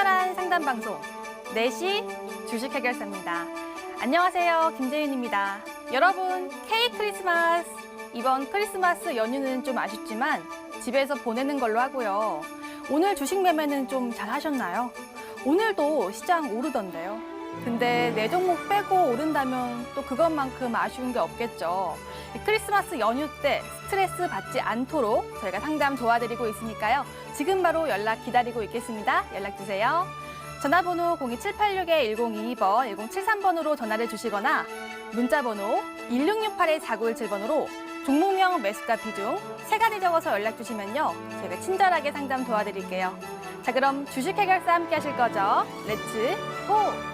친절한 상담 방송 4시 주식 해결사입니다. 안녕하세요, 김재윤입니다. 여러분, K 크리스마스! 이번 크리스마스 연휴는 좀 아쉽지만 집에서 보내는 걸로 하고요. 오늘 주식 매매는 좀 잘 하셨나요? 오늘도 시장 오르던데요. 근데 내 종목 빼고 오른다면 또 그것만큼 아쉬운 게 없겠죠. 크리스마스 연휴 때 스트레스 받지 않도록 저희가 상담 도와드리고 있으니까요. 지금 바로 연락 기다리고 있겠습니다. 연락 주세요. 전화번호 02786-1022번, 1073번으로 전화를 주시거나 문자번호 1668-4917번으로 종목명, 매수가, 비중 3가지 적어서 연락 주시면요. 저희가 친절하게 상담 도와드릴게요. 자, 그럼 주식 해결사 함께 하실 거죠? 렛츠 고!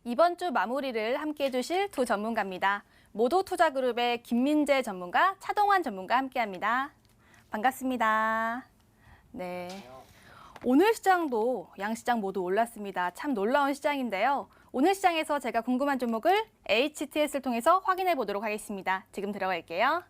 이번 주 마무리를 함께 해주실 두 전문가입니다. 모도투자그룹의 김민재 전문가, 차동환 전문가 함께합니다. 반갑습니다. 네, 오늘 시장도 양시장 모두 올랐습니다. 참 놀라운 시장인데요. 오늘 시장에서 제가 궁금한 종목을 HTS를 통해서 확인해 보도록 하겠습니다. 지금 들어갈게요.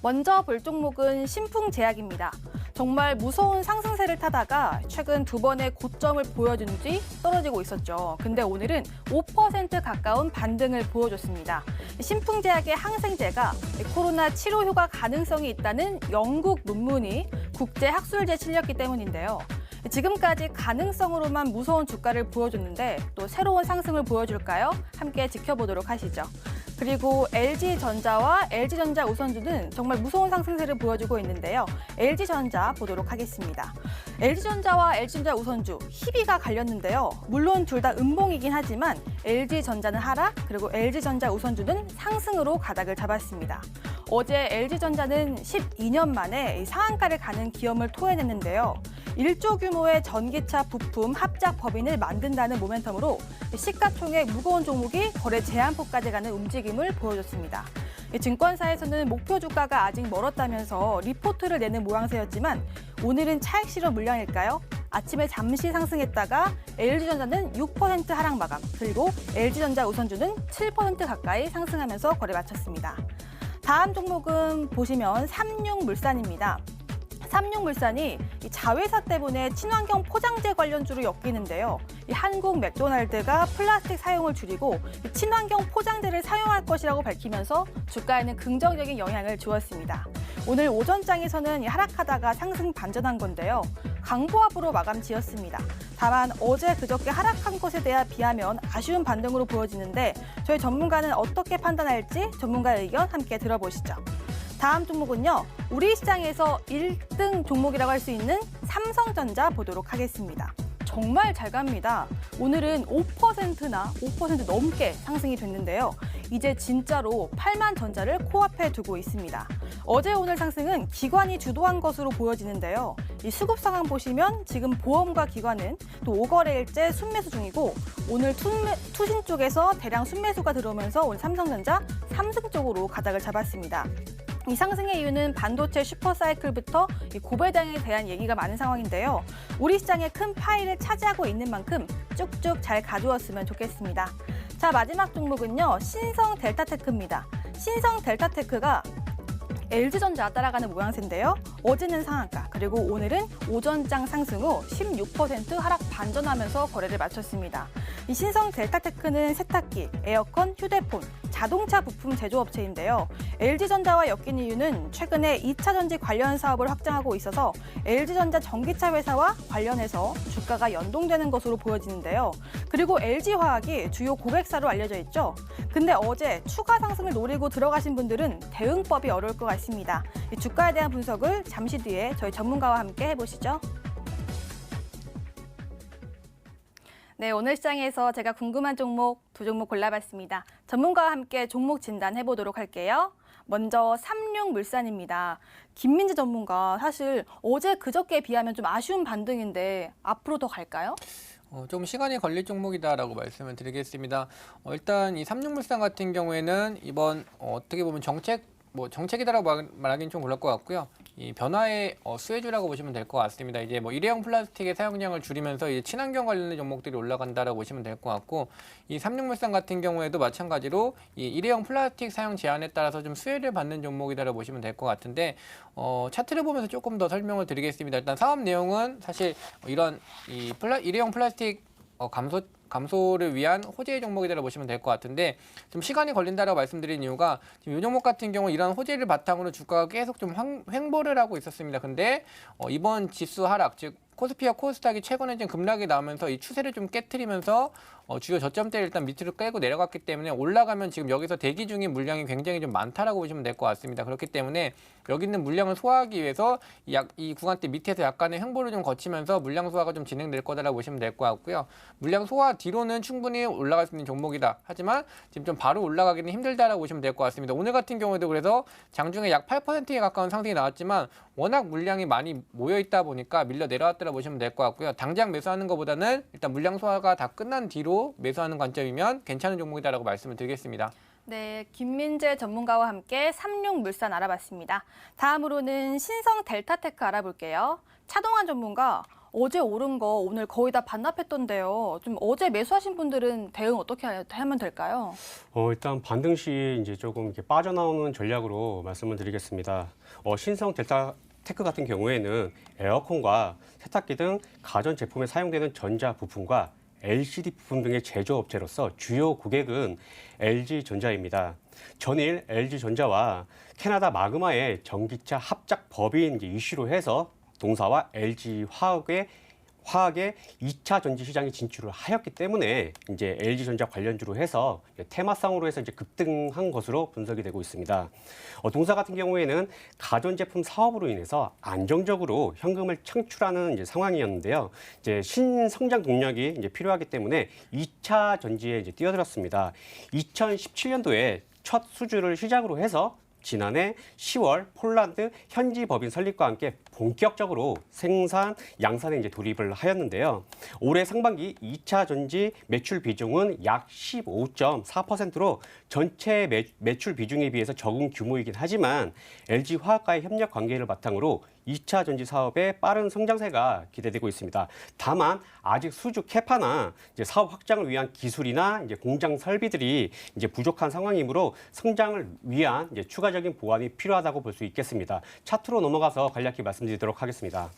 먼저 볼 종목은 신풍제약입니다. 정말 무서운 상승세를 타다가 최근 2번의 고점을 보여준 뒤 떨어지고 있었죠. 근데 오늘은 5% 가까운 반등을 보여줬습니다. 신풍제약의 항생제가 코로나 치료 효과 가능성이 있다는 영국 논문이 국제학술지에 실렸기 때문인데요. 지금까지 가능성으로만 무서운 주가를 보여줬는데 또 새로운 상승을 보여줄까요? 함께 지켜보도록 하시죠. 그리고 LG전자와 LG전자 우선주는 정말 무서운 상승세를 보여주고 있는데요. LG전자 보도록 하겠습니다. LG전자와 LG전자 우선주 희비가 갈렸는데요. 물론 둘 다 음봉이긴 하지만 LG전자는 하락, 그리고 LG전자 우선주는 상승으로 가닥을 잡았습니다. 어제 LG전자는 12년 만에 상한가를 가는 기염을 토해냈는데요. 1조 규모의 전기차 부품 합작 법인을 만든다는 모멘텀으로 시가총액 무거운 종목이 거래 제한폭까지 가는 움직임을 보여줬습니다. 증권사에서는 목표 주가가 아직 멀었다면서 리포트를 내는 모양새였지만 오늘은 차익 실현 물량일까요? 아침에 잠시 상승했다가 LG전자는 6% 하락 마감, 그리고 LG전자 우선주는 7% 가까이 상승하면서 거래 마쳤습니다. 다음 종목은 보시면 삼육물산입니다. 삼육물산이 자회사 때문에 친환경 포장재 관련주로 엮이는데요. 한국 맥도날드가 플라스틱 사용을 줄이고 친환경 포장재를 사용할 것이라고 밝히면서 주가에는 긍정적인 영향을 주었습니다. 오늘 오전장에서는 하락하다가 상승 반전한 건데요. 강보합으로 마감 지었습니다. 다만 어제 그저께 하락한 것에 대해 비하면 아쉬운 반등으로 보여지는데 저희 전문가는 어떻게 판단할지 전문가의 의견 함께 들어보시죠. 다음 종목은요, 우리 시장에서 1등 종목이라고 할 수 있는 삼성전자 보도록 하겠습니다. 정말 잘 갑니다. 오늘은 5%나 5% 넘게 상승이 됐는데요. 이제 진짜로 8만 전자를 코앞에 두고 있습니다. 어제 오늘 상승은 기관이 주도한 것으로 보여지는데요. 이 수급 상황 보시면 지금 보험과 기관은 또 5거래일째 순매수 중이고 오늘 투신 쪽에서 대량 순매수가 들어오면서 오늘 삼성전자 3승 쪽으로 가닥을 잡았습니다. 이 상승의 이유는 반도체 슈퍼사이클부터 이 고배당에 대한 얘기가 많은 상황인데요. 우리 시장의 큰 파일을 차지하고 있는 만큼 쭉쭉 잘 가져왔으면 좋겠습니다. 자, 마지막 종목은요, 신성델타테크입니다. 신성델타테크가 LG전자 따라가는 모양새인데요. 어제는 상한가, 그리고 오늘은 오전장 상승 후 16% 하락 반전하면서 거래를 마쳤습니다. 이 신성델타테크는 세탁기, 에어컨, 휴대폰, 자동차 부품 제조업체인데요. LG전자와 엮인 이유는 최근에 2차 전지 관련 사업을 확장하고 있어서 LG전자 전기차 회사와 관련해서 주가가 연동되는 것으로 보여지는데요. 그리고 LG화학이 주요 고객사로 알려져 있죠. 근데 어제 추가 상승을 노리고 들어가신 분들은 대응법이 어려울 것 같습니다. 이 주가에 대한 분석을 잠시 뒤에 저희 전문가와 함께 해보시죠. 네, 오늘 시장에서 제가 궁금한 종목 두 종목 골라봤습니다. 전문가와 함께 종목 진단해보도록 할게요. 먼저 삼육물산입니다. 김민재 전문가, 사실 어제 그저께에 비하면 좀 아쉬운 반등인데 앞으로 더 갈까요? 좀 시간이 걸릴 종목이다라고 말씀을 드리겠습니다. 일단 이 삼육물산 같은 경우에는 이번 어떻게 보면 정책이다라고 말하기는 좀 그럴 것 같고요. 이 변화의 수혜주라고 보시면 될 것 같습니다. 이제 뭐 일회용 플라스틱의 사용량을 줄이면서 이제 친환경 관련된 종목들이 올라간다라고 보시면 될 것 같고, 이 삼육물산 같은 경우에도 마찬가지로 이 일회용 플라스틱 사용 제한에 따라서 좀 수혜를 받는 종목이다라고 보시면 될 것 같은데, 차트를 보면서 조금 더 설명을 드리겠습니다. 일단 사업 내용은 사실 이런 일회용 플라스틱 감소를 위한 호재 종목이라고 보시면 될 것 같은데, 좀 시간이 걸린다라고 말씀드린 이유가 지금 이 종목 같은 경우 이런 호재를 바탕으로 주가가 계속 좀 횡보를 하고 있었습니다. 근데 이번 지수 하락, 즉 코스피와 코스닥이 최근에 좀 급락이 나오면서 이 추세를 좀 깨트리면서 주요 저점대를 일단 밑으로 끌고 내려갔기 때문에 올라가면 지금 여기서 대기 중인 물량이 굉장히 좀 많다라고 보시면 될 것 같습니다. 그렇기 때문에 여기 있는 물량을 소화하기 위해서 이 구간대 밑에서 약간의 횡보를 좀 거치면서 물량 소화가 좀 진행될 거다라고 보시면 될 것 같고요. 물량 소화 뒤로는 충분히 올라갈 수 있는 종목이다. 하지만 지금 좀 바로 올라가기는 힘들다라고 보시면 될 것 같습니다. 오늘 같은 경우에도 그래서 장중에 약 8%에 가까운 상승이 나왔지만 워낙 물량이 많이 모여 있다 보니까 밀려 내려왔다라고 보시면 될 것 같고요. 당장 매수하는 것보다는 일단 물량 소화가 다 끝난 뒤로 매수하는 관점이면 괜찮은 종목이다라고 말씀을 드리겠습니다. 네, 김민재 전문가와 함께 삼육물산 알아봤습니다. 다음으로는 신성 델타테크 알아볼게요. 차동환 전문가, 어제 오른 거 오늘 거의 다 반납했던데요. 좀 어제 매수하신 분들은 대응 어떻게 하면 될까요? 일단 반등 시 이제 조금 이렇게 빠져나오는 전략으로 말씀을 드리겠습니다. 신성 델타 테크 같은 경우에는 에어컨과 세탁기 등 가전 제품에 사용되는 전자 부품과 LCD 부품 등의 제조업체로서 주요 고객은 LG전자입니다. 전일 LG전자와 캐나다 마그마의 전기차 합작 법인 이슈로 해서 동사와 LG화학의 2차 전지 시장에 진출을 하였기 때문에 이제 LG전자 관련주로 해서 테마성으로 해서 이제 급등한 것으로 분석이 되고 있습니다. 동사 같은 경우에는 가전제품 사업으로 인해서 안정적으로 현금을 창출하는 이제 상황이었는데요. 이제 신성장 동력이 이제 필요하기 때문에 2차 전지에 이제 뛰어들었습니다. 2017년도에 첫 수주를 시작으로 해서 지난해 10월 폴란드 현지 법인 설립과 함께 본격적으로 생산 양산에 이제 돌입을 하였는데요. 올해 상반기 2차 전지 매출 비중은 약 15.4%로 전체 매출 비중에 비해서 적은 규모이긴 하지만 LG화학과의 협력 관계를 바탕으로 2차 전지 사업의 빠른 성장세가 기대되고 있습니다. 다만 아직 수주 캐파나 이제 사업 확장을 위한 기술이나 이제 공장 설비들이 이제 부족한 상황이므로 성장을 위한 이제 추가적인 보완이 필요하다고 볼 수 있겠습니다. 차트로 넘어가서 간략히 말씀드리도록 하겠습니다.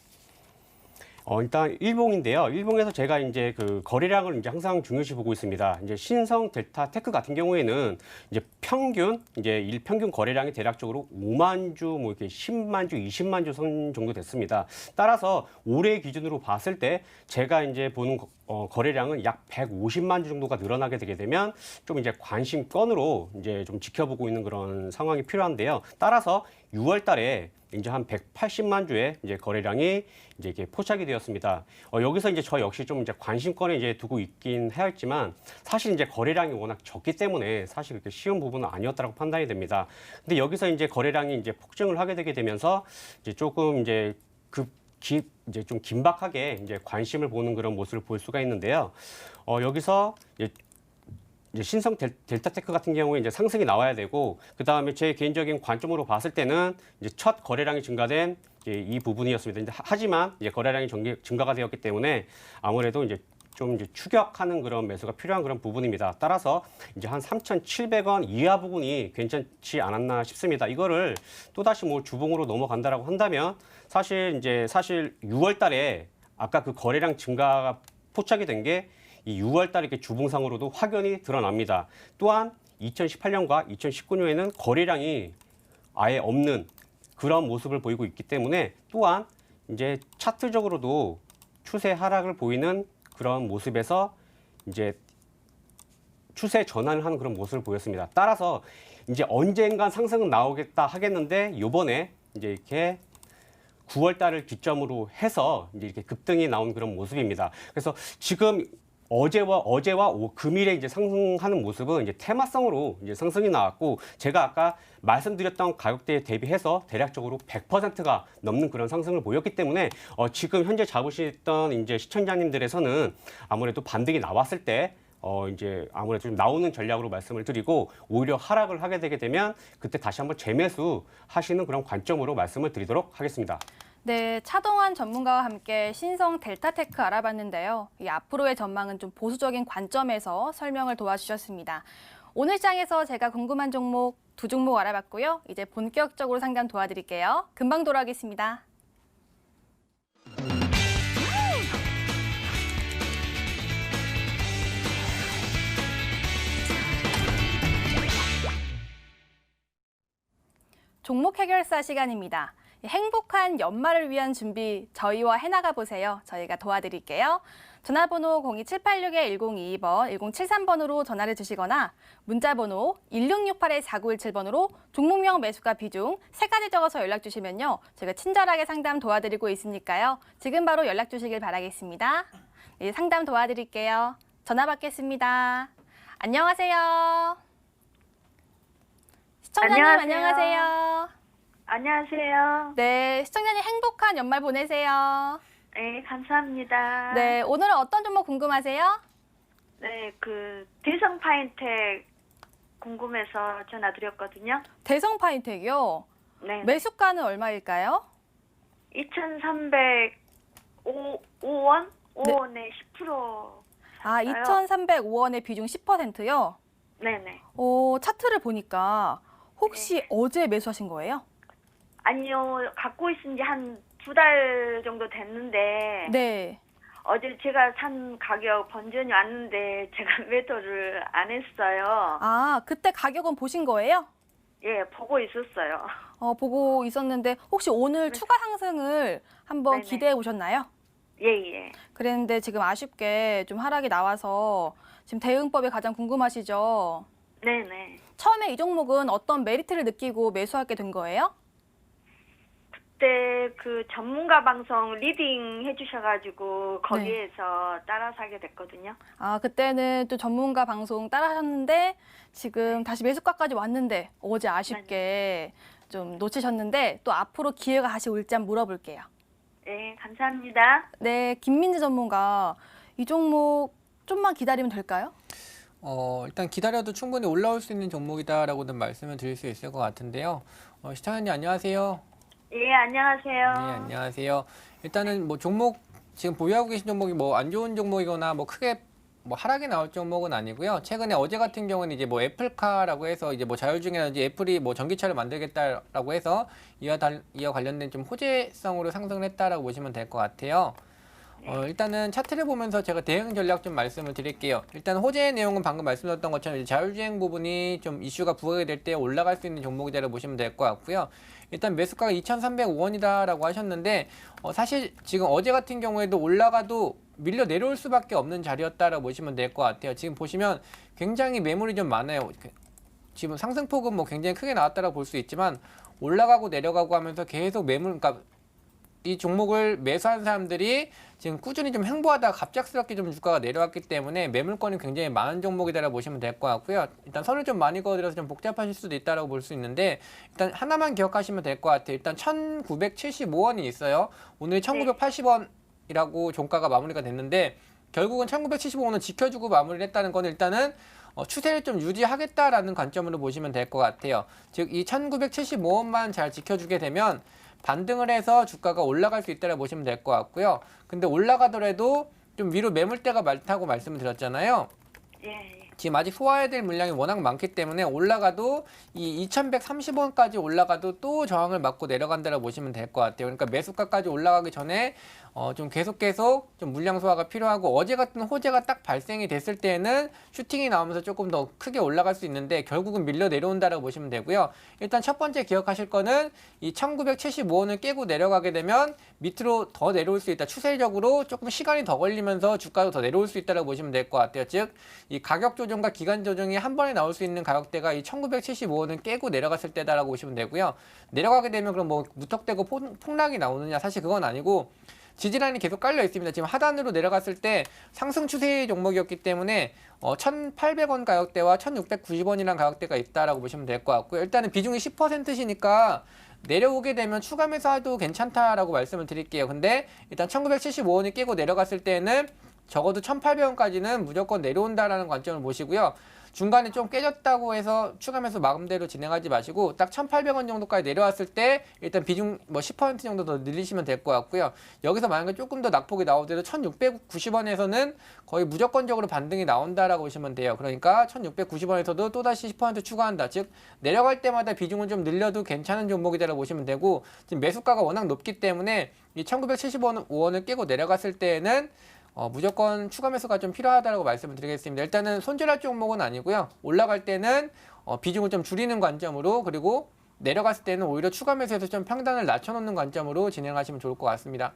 일단 일봉인데요. 일봉에서 제가 이제 그 거래량을 이제 항상 중요시 보고 있습니다. 이제 신성 델타 테크 같은 경우에는 이제 일평균 거래량이 대략적으로 5만 주, 뭐 이렇게 10만 주, 20만 주 선 정도 됐습니다. 따라서 올해 기준으로 봤을 때 제가 이제 보는 거래량은 약 150만 주 정도가 늘어나게 되게 되면 좀 이제 관심권으로 이제 좀 지켜보고 있는 그런 상황이 필요한데요. 따라서 6월 달에 이제 한 180만 주의 이제 거래량이 이제 이렇게 포착이 되었습니다. 여기서 이제 저 역시 좀 이제 관심권에 이제 두고 있긴 하였지만 사실 이제 거래량이 워낙 적기 때문에 사실 그렇게 쉬운 부분은 아니었다고 판단이 됩니다. 근데 여기서 이제 거래량이 이제 폭증을 하게 되게 되면서 이제 조금 이제 이제 좀 긴박하게 이제 관심을 보는 그런 모습을 볼 수가 있는데요. 여기서 이제 신성 델타테크 같은 경우에 이제 상승이 나와야 되고, 그 다음에 제 개인적인 관점으로 봤을 때는 이제 첫 거래량이 증가된 이 부분이었습니다. 하지만 이제 거래량이 증가가 되었기 때문에 아무래도 이제 좀 이제 추격하는 그런 매수가 필요한 그런 부분입니다. 따라서 이제 한 3,700원 이하 부분이 괜찮지 않았나 싶습니다. 이거를 또다시 뭐 주봉으로 넘어간다라고 한다면 사실 6월 달에 아까 그 거래량 증가가 포착이 된 게 이 6월 달에 이렇게 주봉상으로도 확연히 드러납니다. 또한 2018년과 2019년에는 거래량이 아예 없는 그런 모습을 보이고 있기 때문에 또한 이제 차트적으로도 추세 하락을 보이는 그런 모습에서 이제 추세 전환을 하는 그런 모습을 보였습니다. 따라서 이제 언젠간 상승은 나오겠다 하겠는데 요번에 이제 이렇게 9월 달을 기점으로 해서 이제 이렇게 급등이 나온 그런 모습입니다. 그래서 지금 금일에 이제 상승하는 모습은 이제 테마성으로 이제 상승이 나왔고, 제가 아까 말씀드렸던 가격대에 대비해서 대략적으로 100%가 넘는 그런 상승을 보였기 때문에 지금 현재 잡으시던 이제 시청자님들에서는 아무래도 반등이 나왔을 때 이제 아무래도 좀 나오는 전략으로 말씀을 드리고, 오히려 하락을 하게 되게 되면 그때 다시 한번 재매수 하시는 그런 관점으로 말씀을 드리도록 하겠습니다. 네, 차동환 전문가와 함께 신성 델타테크 알아봤는데요. 이 앞으로의 전망은 좀 보수적인 관점에서 설명을 도와주셨습니다. 오늘 시장에서 제가 궁금한 종목 2종목 알아봤고요. 이제 본격적으로 상담 도와드릴게요. 금방 돌아오겠습니다. 종목 해결사 시간입니다. 행복한 연말을 위한 준비 저희와 해나가 보세요. 저희가 도와드릴게요. 전화번호 02786-1022번, 1073번으로 전화를 주시거나 문자번호 1668-4917번으로 종목명 매수가 비중 3가지 적어서 연락 주시면요. 제가 친절하게 상담 도와드리고 있으니까요. 지금 바로 연락 주시길 바라겠습니다. 네, 상담 도와드릴게요. 전화 받겠습니다. 안녕하세요. 시청자님 안녕하세요. 안녕하세요. 네, 시청자님 행복한 연말 보내세요. 네, 감사합니다. 네, 오늘은 어떤 종목 궁금하세요? 네, 대성 파인텍 궁금해서 전화드렸거든요. 대성 파인텍이요. 네. 매수가는 얼마일까요? 2,305원? 5원에 10%. 아, 2,305원의 비중 10%요? 네네. 차트를 보니까 혹시 어제 매수하신 거예요? 아니요, 갖고 있은 지 한 2달 정도 됐는데. 네. 어제 제가 산 가격 번전이 왔는데 제가 매도를 안 했어요. 아, 그때 가격은 보신 거예요? 예, 보고 있었어요. 보고 있었는데 혹시 오늘 추가 상승을 한번 네네. 기대해 보셨나요? 예, 예. 그랬는데 지금 아쉽게 좀 하락이 나와서 지금 대응법이 가장 궁금하시죠? 네네. 처음에 이 종목은 어떤 메리트를 느끼고 매수하게 된 거예요? 그때 전문가 방송 리딩 해주셔가지고 거기에서 따라 사게 됐거든요. 아, 그때는 또 전문가 방송 따라 하셨는데 지금 다시 매수가까지 왔는데 어제 아쉽게 좀 놓치셨는데 또 앞으로 기회가 다시 올지 한번 물어볼게요. 네, 감사합니다. 네, 김민지 전문가 이 종목 좀만 기다리면 될까요? 일단 기다려도 충분히 올라올 수 있는 종목이다라고는 말씀을 드릴 수 있을 것 같은데요. 시청자님 안녕하세요. 예, 안녕하세요. 네, 안녕하세요. 일단은 뭐 종목 지금 보유하고 계신 종목이 뭐 안 좋은 종목이거나 뭐 크게 뭐 하락이 나올 종목은 아니고요. 최근에 어제 같은 경우는 이제 뭐 애플카라고 해서 이제 뭐 자율주행이라든지 애플이 뭐 전기차를 만들겠다라고 해서 이와 관련된 좀 호재성으로 상승을 했다라고 보시면 될 것 같아요. 일단은 차트를 보면서 제가 대응 전략 좀 말씀을 드릴게요. 일단 호재의 내용은 방금 말씀드렸던 것처럼 이제 자율주행 부분이 좀 이슈가 부각이 될 때 올라갈 수 있는 종목이다라고 보시면 될 것 같고요. 일단 매수가가 2,305원이다라고 하셨는데 사실 지금 어제 같은 경우에도 올라가도 밀려 내려올 수밖에 없는 자리였다라고 보시면 될 것 같아요. 지금 보시면 굉장히 매물이 좀 많아요. 지금 상승폭은 뭐 굉장히 크게 나왔다라고 볼 수 있지만 올라가고 내려가고 하면서 계속 매물, 그러니까 이 종목을 매수한 사람들이 지금 꾸준히 좀 횡보하다가 갑작스럽게 좀 주가가 내려왔기 때문에 매물권이 굉장히 많은 종목이다라고 보시면 될 것 같고요. 일단 선을 좀 많이 그어드려서 좀 복잡하실 수도 있다라고 볼 수 있는데 일단 하나만 기억하시면 될 것 같아요. 일단 1,975원이 있어요. 오늘 1,980원이라고 종가가 마무리가 됐는데 결국은 1,975원을 지켜주고 마무리를 했다는 건 일단은 추세를 좀 유지하겠다라는 관점으로 보시면 될 것 같아요. 즉 이 1,975원만 잘 지켜주게 되면 반등을 해서 주가가 올라갈 수 있다고 보시면 될 것 같고요. 근데 올라가더라도 좀 위로 매물대가 많다고 말씀을 드렸잖아요. 예. 지금 아직 소화해야 될 물량이 워낙 많기 때문에 올라가도 이 2,130원까지 올라가도 또 저항을 맞고 내려간다고 보시면 될 것 같아요. 그러니까 매수가까지 올라가기 전에 좀 계속 좀 물량 소화가 필요하고 어제 같은 호재가 딱 발생이 됐을 때는 슈팅이 나오면서 조금 더 크게 올라갈 수 있는데 결국은 밀려 내려온다라고 보시면 되고요. 일단 첫 번째 기억하실 거는 이 1,975원을 깨고 내려가게 되면 밑으로 더 내려올 수 있다. 추세적으로 조금 시간이 더 걸리면서 주가도 더 내려올 수 있다고 보시면 될 것 같아요. 즉 이 가격 조정과 기간 조정이 한 번에 나올 수 있는 가격대가 이 1,975원을 깨고 내려갔을 때다라고 보시면 되고요. 내려가게 되면 그럼 뭐 무턱대고 폭락이 나오느냐? 사실 그건 아니고 지지라인이 계속 깔려 있습니다. 지금 하단으로 내려갔을 때 상승 추세 종목이었기 때문에 1,800원 가격대와 1,690원이라는 가격대가 있다라고 보시면 될 것 같고요. 일단은 비중이 10%시니까 내려오게 되면 추가 매수해도 괜찮다라고 말씀을 드릴게요. 근데 일단 1,975원이 깨고 내려갔을 때는 적어도 1,800원까지는 무조건 내려온다라는 관점을 보시고요. 중간에 좀 깨졌다고 해서 추가 매수 마음대로 진행하지 마시고 딱 1,800원 정도까지 내려왔을 때 일단 비중 10% 정도 더 늘리시면 될 것 같고요. 여기서 만약에 조금 더 낙폭이 나오더라도 1,690원에서는 거의 무조건적으로 반등이 나온다라고 보시면 돼요. 그러니까 1,690원에서도 또다시 10% 추가한다. 즉 내려갈 때마다 비중을 좀 늘려도 괜찮은 종목이다라고 보시면 되고 지금 매수가가 워낙 높기 때문에 이 1,975원을 깨고 내려갔을 때에는 무조건 추가 매수가 좀 필요하다고 말씀을 드리겠습니다. 일단은 손절할 종목은 아니고요. 올라갈 때는 비중을 좀 줄이는 관점으로 그리고 내려갔을 때는 오히려 추가 매수해서 좀 평단을 낮춰놓는 관점으로 진행하시면 좋을 것 같습니다.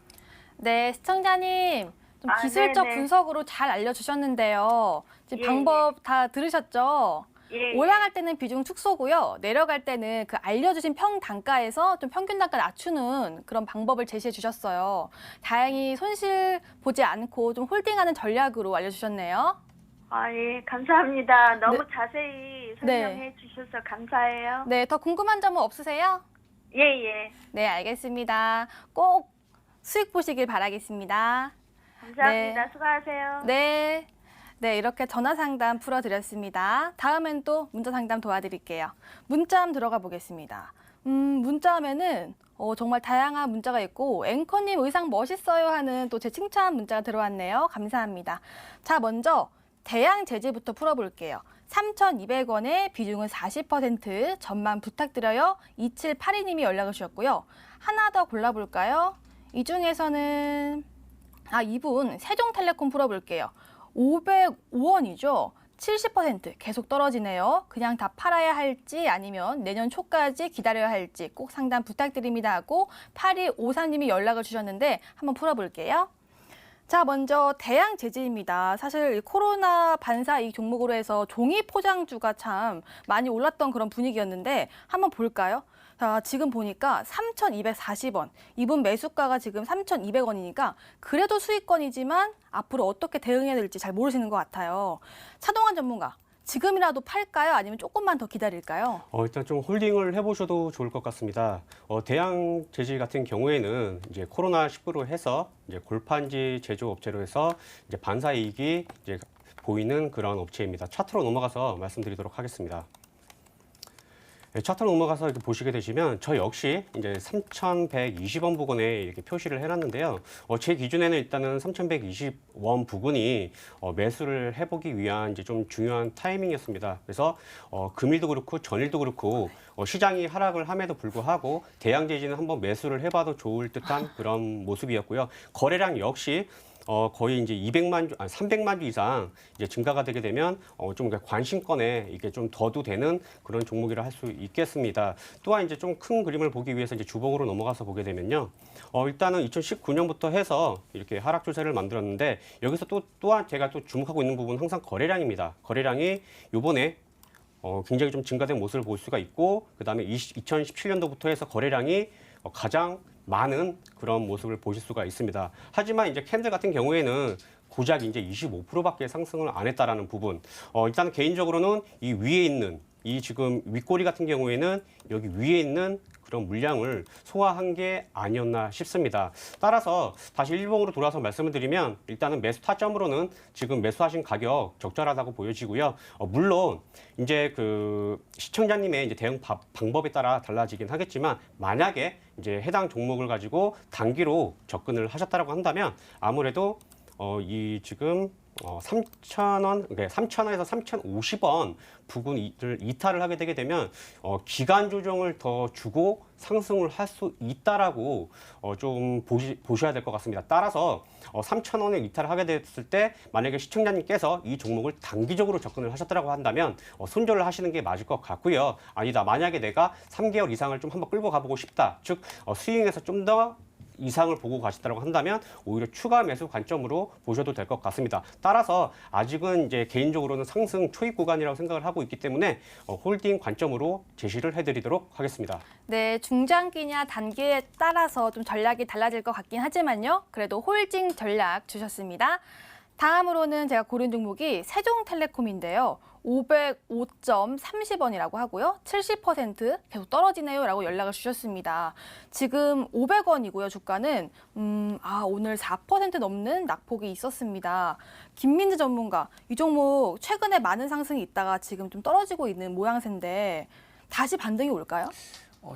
네, 시청자님. 좀 기술적 네네. 분석으로 잘 알려주셨는데요. 지금 예, 방법 다 들으셨죠? 예. 올라갈 때는 비중 축소고요. 내려갈 때는 그 알려주신 평단가에서 좀 평균 단가 낮추는 그런 방법을 제시해 주셨어요. 다행히 손실 보지 않고 좀 홀딩하는 전략으로 알려주셨네요. 아, 예, 감사합니다. 너무 네. 자세히 설명해 주셔서 감사해요. 네, 더 궁금한 점은 없으세요? 예, 예. 네, 알겠습니다. 꼭 수익 보시길 바라겠습니다. 감사합니다. 네. 수고하세요. 네. 네, 이렇게 전화 상담 풀어드렸습니다. 다음엔 또 문자 상담 도와드릴게요. 문자함 들어가 보겠습니다. 문자함에는 정말 다양한 문자가 있고 앵커님 의상 멋있어요 하는 또 제 칭찬 문자가 들어왔네요. 감사합니다. 자, 먼저 대양 제재부터 풀어볼게요. 3,200원에 비중은 40% 전만 부탁드려요. 2782님이 연락을 주셨고요. 하나 더 골라볼까요? 이 중에서는 이분 세종텔레콤 풀어볼게요. 505원이죠. 70% 계속 떨어지네요. 그냥 다 팔아야 할지 아니면 내년 초까지 기다려야 할지 꼭 상담 부탁드립니다 하고 8253님이 연락을 주셨는데 한번 풀어볼게요. 자, 먼저 대양 제재입니다. 사실 이 코로나 반사 이 종목으로 해서 종이 포장주가 참 많이 올랐던 그런 분위기였는데 한번 볼까요? 자, 지금 보니까 3,240원. 이분 매수가가 지금 3,200원이니까 그래도 수익권이지만 앞으로 어떻게 대응해야 될지 잘 모르시는 것 같아요. 차동환 전문가, 지금이라도 팔까요? 아니면 조금만 더 기다릴까요? 일단 좀 홀딩을 해보셔도 좋을 것 같습니다. 대양 재질 같은 경우에는 이제 코로나19로 해서 이제 골판지 제조업체로 해서 이제 반사 이익이 이제 보이는 그런 업체입니다. 차트로 넘어가서 말씀드리도록 하겠습니다. 차트로 넘어가서 이렇게 보시게 되시면 저 역시 이제 3,120원 부근에 이렇게 표시를 해놨는데요. 제 기준에는 일단은 3,120원 부근이 매수를 해보기 위한 이제 좀 중요한 타이밍이었습니다. 그래서 금일도 그렇고 전일도 그렇고 시장이 하락을 함에도 불구하고 대양 재지는 한번 매수를 해봐도 좋을 듯한 그런 모습이었고요. 거래량 역시 거의 이제 300만 주 이상 이제 증가가 되게 되면 좀 관심권에 이게 좀 더도 되는 그런 종목이라 할 수 있겠습니다. 또한 이제 좀 큰 그림을 보기 위해서 이제 주봉으로 넘어가서 보게 되면요. 일단은 2019년부터 해서 이렇게 하락 추세를 만들었는데 여기서 또한 제가 또 주목하고 있는 부분은 항상 거래량입니다. 거래량이 요번에 굉장히 좀 증가된 모습을 볼 수가 있고 그다음에 2017년도부터 해서 거래량이 가장 많은 그런 모습을 보실 수가 있습니다. 하지만 이제 캔들 같은 경우에는 고작 이제 25%밖에 상승을 안 했다라는 부분. 일단 개인적으로는 이 위에 있는 이 지금 윗꼬리 같은 경우에는 여기 위에 있는 그런 물량을 소화한 게 아니었나 싶습니다. 따라서 다시 일봉으로 돌아서 말씀을 드리면 일단은 매수 타점으로는 지금 매수하신 가격 적절하다고 보여지고요. 물론 이제 그 시청자님의 이제 대응 방법에 따라 달라지긴 하겠지만 만약에 이제 해당 종목을 가지고 단기로 접근을 하셨다라고 한다면 아무래도 이 지금 3,000원, 3,000원에서 3,050원 부근을 이탈을 하게 되게 되면 기간 조정을 더 주고 상승을 할 수 있다라고 좀 보셔야 될 것 같습니다. 따라서 3,000원에 이탈을 하게 됐을 때 만약에 시청자님께서 이 종목을 단기적으로 접근을 하셨다라고 한다면 손절을 하시는 게 맞을 것 같고요. 아니다, 만약에 내가 3개월 이상을 좀 한번 끌고 가보고 싶다. 즉 스윙에서 좀 더 이상을 보고 가시다고 한다면 오히려 추가 매수 관점으로 보셔도 될 것 같습니다. 따라서 아직은 이제 개인적으로는 상승 초입 구간이라고 생각을 하고 있기 때문에 홀딩 관점으로 제시를 해드리도록 하겠습니다. 네, 중장기냐 단기에 따라서 좀 전략이 달라질 것 같긴 하지만요. 그래도 홀딩 전략 주셨습니다. 다음으로는 제가 고른 종목이 세종텔레콤인데요. 505.30원이라고 하고요. 70% 계속 떨어지네요 라고 연락을 주셨습니다. 지금 500원이고요. 주가는 오늘 4% 넘는 낙폭이 있었습니다. 김민재 전문가, 이 종목 최근에 많은 상승이 있다가 지금 좀 떨어지고 있는 모양새인데 다시 반등이 올까요?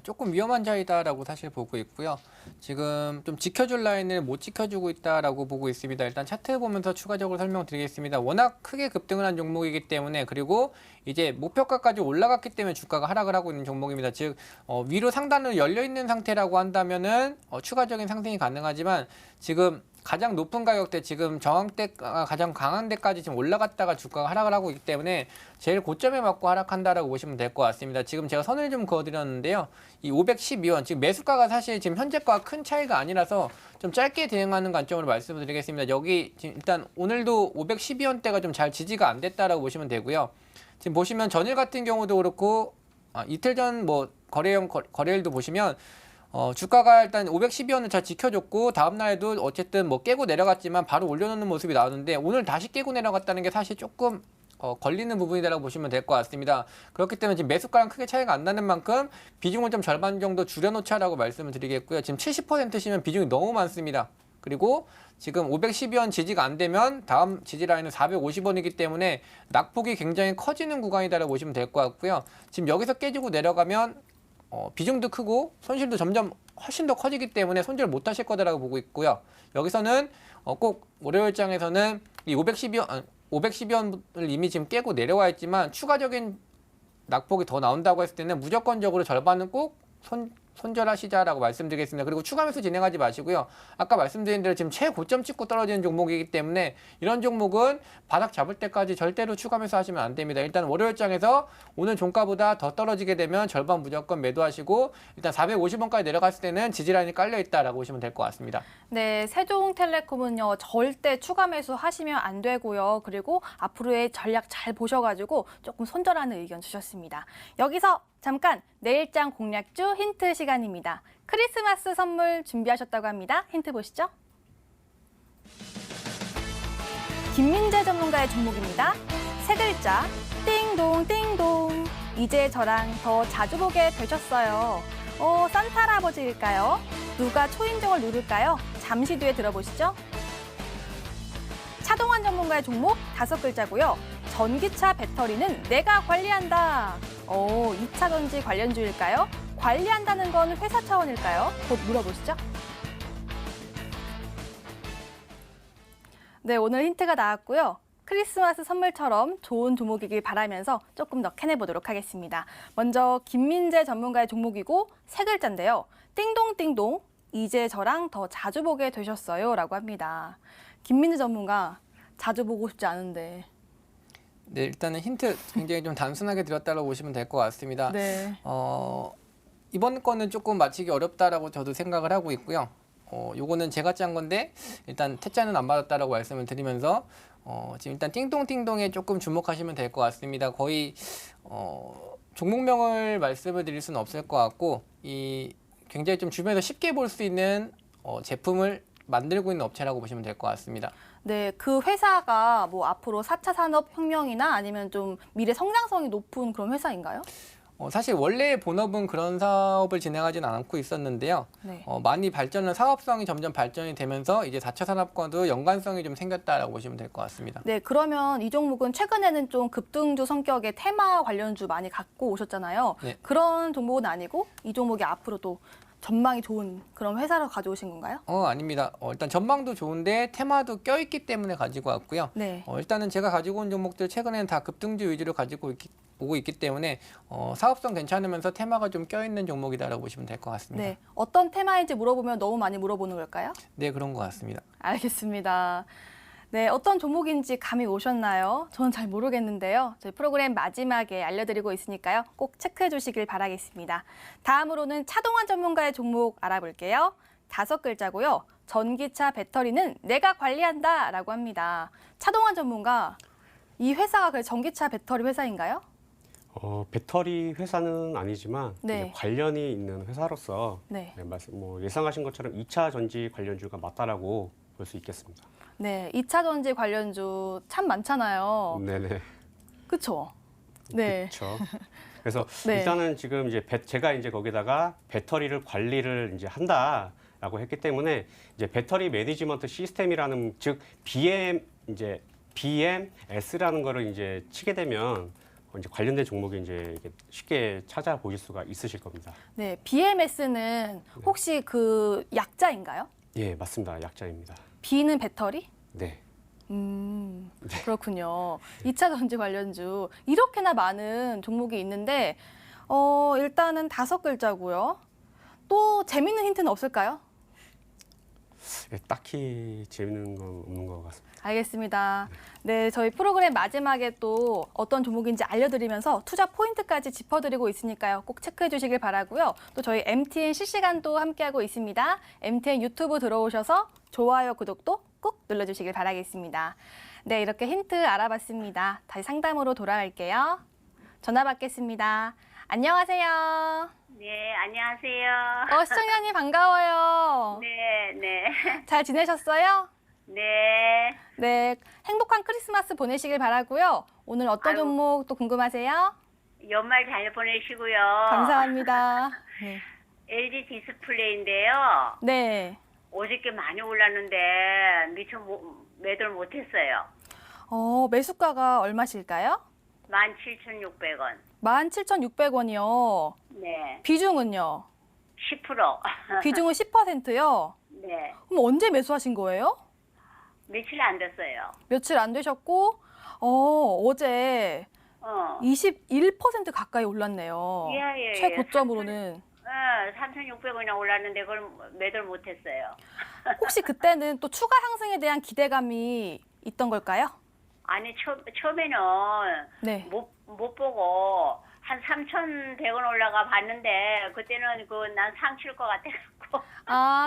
조금 위험한 자리다라고 사실 보고 있고요. 지금 좀 지켜줄 라인을 못 지켜주고 있다라고 보고 있습니다. 일단 차트 보면서 추가적으로 설명드리겠습니다. 워낙 크게 급등을 한 종목이기 때문에 그리고 이제 목표가까지 올라갔기 때문에 주가가 하락을 하고 있는 종목입니다. 즉 위로 상단으로 열려 있는 상태라고 한다면은 추가적인 상승이 가능하지만 지금 가장 높은 가격대 지금 저항대가 가장 강한 데까지 지금 올라갔다가 주가가 하락을 하고 있기 때문에 제일 고점에 맞고 하락한다라고 보시면 될 것 같습니다. 지금 제가 선을 좀 그어드렸는데요. 이 512원 지금 매수가가 사실 지금 현재가 큰 차이가 아니라서 좀 짧게 대응하는 관점으로 말씀을 드리겠습니다. 여기 지금 일단 오늘도 512원대가 좀 잘 지지가 안 됐다라고 보시면 되고요. 지금 보시면 전일 같은 경우도 그렇고 이틀 전 뭐 거래일도 보시면 주가가 일단 512원을 잘 지켜줬고 다음날에도 어쨌든 뭐 깨고 내려갔지만 바로 올려놓는 모습이 나오는데 오늘 다시 깨고 내려갔다는 게 사실 조금 걸리는 부분이라고 보시면 될 것 같습니다. 그렇기 때문에 지금 매수가랑 크게 차이가 안 나는 만큼 비중을 좀 절반 정도 줄여놓자라고 말씀을 드리겠고요. 지금 70%시면 비중이 너무 많습니다. 그리고 지금 512원 지지가 안 되면 다음 지지 라인은 450원이기 때문에 낙폭이 굉장히 커지는 구간이다라고 보시면 될 것 같고요. 지금 여기서 깨지고 내려가면 비중도 크고 손실도 점점 훨씬 더 커지기 때문에 손절 못 하실 거다라고 보고 있고요. 여기서는 꼭 월요일장에서는 이 512원을 이미 지금 깨고 내려와 있지만 추가적인 낙폭이 더 나온다고 했을 때는 무조건적으로 절반은 꼭 손절하시자라고 말씀드리겠습니다. 그리고 추가 매수 진행하지 마시고요. 아까 말씀드린 대로 지금 최고점 찍고 떨어지는 종목이기 때문에 이런 종목은 바닥 잡을 때까지 절대로 추가 매수 하시면 안 됩니다. 일단 월요일장에서 오늘 종가보다 더 떨어지게 되면 절반 무조건 매도하시고 일단 450원까지 내려갔을 때는 지지라인이 깔려 있다라고 보시면 될 것 같습니다. 네, 세종텔레콤은요 절대 추가 매수 하시면 안 되고요. 그리고 앞으로의 전략 잘 보셔가지고 조금 손절하는 의견 주셨습니다. 여기서 잠깐 내일장 공략주 힌트 시간입니다. 크리스마스 선물 준비하셨다고 합니다. 힌트 보시죠. 김민재 전문가의 종목입니다. 세 글자 띵동 띵동. 이제 저랑 더 자주 보게 되셨어요. 산타 할아버지일까요? 누가 초인종을 누를까요? 잠시 뒤에 들어보시죠. 차동환 전문가의 종목 5글자고요. 전기차 배터리는 내가 관리한다. 2차 전지 관련주일까요? 관리한다는 건 회사 차원일까요? 곧 물어보시죠. 네, 오늘 힌트가 나왔고요. 크리스마스 선물처럼 좋은 종목이길 바라면서 조금 더 캐내보도록 하겠습니다. 먼저 김민재 전문가의 종목이고 세 글자인데요. 띵동띵동, 이제 저랑 더 자주 보게 되셨어요 라고 합니다. 김민재 전문가, 자주 보고 싶지 않은데. 네, 일단은 힌트 굉장히 좀 단순하게 드렸다고 보시면 될 것 같습니다. 네. 이번 거는 조금 맞히기 어렵다라고 저도 생각을 하고 있고요. 요거는 제가 짠 건데 일단 태자는 안 맞았다라고 말씀을 드리면서 지금 일단 띵동띵동에 조금 주목하시면 될 것 같습니다. 거의 종목명을 말씀을 드릴 수는 없을 것 같고 이 굉장히 좀 주변에서 쉽게 볼 수 있는 제품을 만들고 있는 업체라고 보시면 될 것 같습니다. 네, 그 회사가 뭐 앞으로 4차 산업혁명이나 아니면 좀 미래 성장성이 높은 그런 회사인가요? 사실 원래 본업은 그런 사업을 진행하지는 않고 있었는데요. 네. 많이 발전을 사업성이 점점 발전이 되면서 이제 4차 산업과도 연관성이 좀 생겼다라고 보시면 될 것 같습니다. 네, 그러면 이 종목은 최근에는 좀 급등주 성격의 테마 관련주 많이 갖고 오셨잖아요. 네. 그런 종목은 아니고 이 종목이 앞으로도 전망이 좋은 그런 회사로 가져오신 건가요? 아닙니다. 일단 전망도 좋은데 테마도 껴있기 때문에 가지고 왔고요. 네. 일단은 제가 가지고 온 종목들 최근에는 다 급등주 위주로 가지고 오고 있기 때문에 사업성 괜찮으면서 테마가 좀 껴있는 종목이다라고 보시면 될 것 같습니다. 네. 어떤 테마인지 물어보면 너무 많이 물어보는 걸까요? 네, 그런 것 같습니다. 알겠습니다. 네, 어떤 종목인지 감이 오셨나요? 저는 잘 모르겠는데요. 저희 프로그램 마지막에 알려드리고 있으니까요. 꼭 체크해 주시길 바라겠습니다. 다음으로는 차동환 전문가의 종목 알아볼게요. 다섯 글자고요. 전기차 배터리는 내가 관리한다라고 합니다. 차동환 전문가, 이 회사가 그 전기차 배터리 회사인가요? 배터리 회사는 아니지만 네. 이제 관련이 있는 회사로서 네. 예상하신 것처럼 2차 전지 관련주가 맞다라고 볼 수 있겠습니다. 네, 2차 전지 관련주 참 많잖아요. 네네. 그렇죠? 네. 그렇죠. 그래서 네. 일단은 지금 이제 제가 이제 거기다가 배터리를 관리를 이제 한다라고 했기 때문에 이제 배터리 매니지먼트 시스템이라는 즉 BMS라는 거를 이제 치게 되면 이제 관련된 종목이 이제 이렇게 쉽게 찾아보실 수가 있으실 겁니다. 네, BMS는 혹시 그 약자인가요? 예, 맞습니다. 약자입니다. B는 배터리? 네. 그렇군요. 2차 전지 관련주 이렇게나 많은 종목이 있는데 일단은 다섯 글자고요. 또 재밌는 힌트는 없을까요? 예, 딱히 재밌는 건 없는 것 같습니다. 알겠습니다. 네, 저희 프로그램 마지막에 또 어떤 종목인지 알려드리면서 투자 포인트까지 짚어드리고 있으니까요. 꼭 체크해 주시길 바라고요. 또 저희 MTN 실시간도 함께하고 있습니다. MTN 유튜브 들어오셔서 좋아요, 구독도 꼭 눌러주시길 바라겠습니다. 네, 이렇게 힌트 알아봤습니다. 다시 상담으로 돌아갈게요. 전화 받겠습니다. 안녕하세요. 네, 안녕하세요. 시청자님 반가워요. 네, 네. 잘 지내셨어요? 네. 네, 행복한 크리스마스 보내시길 바라고요. 오늘 어떤 아유. 종목 또 궁금하세요? 연말 잘 보내시고요. 감사합니다. 네. LG 디스플레이인데요. 네. 어저께 많이 올랐는데 미처 매도를 못했어요. 매수가가 얼마실까요? 17,600원. 17,600원이요. 네. 비중은요? 10%. 비중은 10%요? 네. 그럼 언제 매수하신 거예요? 며칠 안 됐어요. 며칠 안 되셨고, 어제 21% 가까이 올랐네요. 예. 최고점으로는. 3,600원이나 올랐는데 그걸 매도를 못했어요. 혹시 그때는 또 추가 상승에 대한 기대감이 있던 걸까요? 아니 처음에는 네. 못 보고 한 3,100원 올라가 봤는데 그때는 난 상칠 것 같아갖고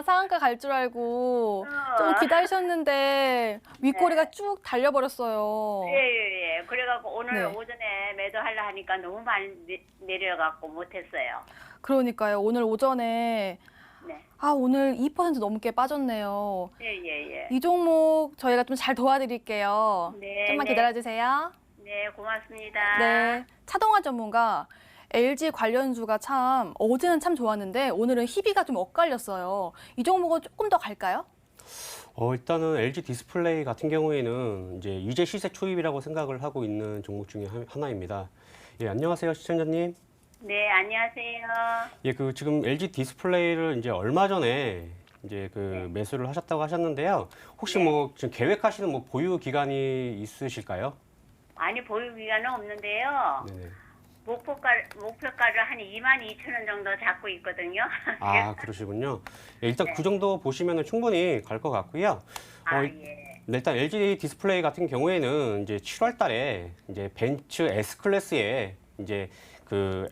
상한가 갈 줄 알고 어. 좀 기다리셨는데 윗꼬리가 쭉 달려버렸어요. 예. 그래갖고 오늘 네. 오전에 매도하려 하니까 너무 많이 내려갖고 못했어요. 그러니까요. 오늘 오전에 네. 오늘 2% 넘게 빠졌네요. 예. 이 종목 저희가 좀 잘 도와드릴게요. 네, 좀만 네. 기다려주세요. 네, 고맙습니다. 네, 차동환 전문가 LG 관련주가 참 어제는 참 좋았는데 오늘은 희비가 좀 엇갈렸어요. 이 종목은 조금 더 갈까요? 일단은 LG 디스플레이 같은 경우에는 이제 시세 초입이라고 생각을 하고 있는 종목 중에 하나입니다. 예, 안녕하세요, 시청자님. 네, 안녕하세요. 예, 지금 LG 디스플레이를 이제 얼마 전에 이제 매수를 하셨다고 하셨는데요. 혹시 네. 지금 계획하시는 보유 기간이 있으실까요? 아니 보유 기간은 없는데요. 네네. 목표가를 한 22,000원 정도 잡고 있거든요. 그러시군요. 예, 일단 네. 그 정도 보시면 충분히 갈 것 같고요. 예. 네, 일단 LG 디스플레이 같은 경우에는 이제 7월 달에 이제 벤츠 S 클래스에 이제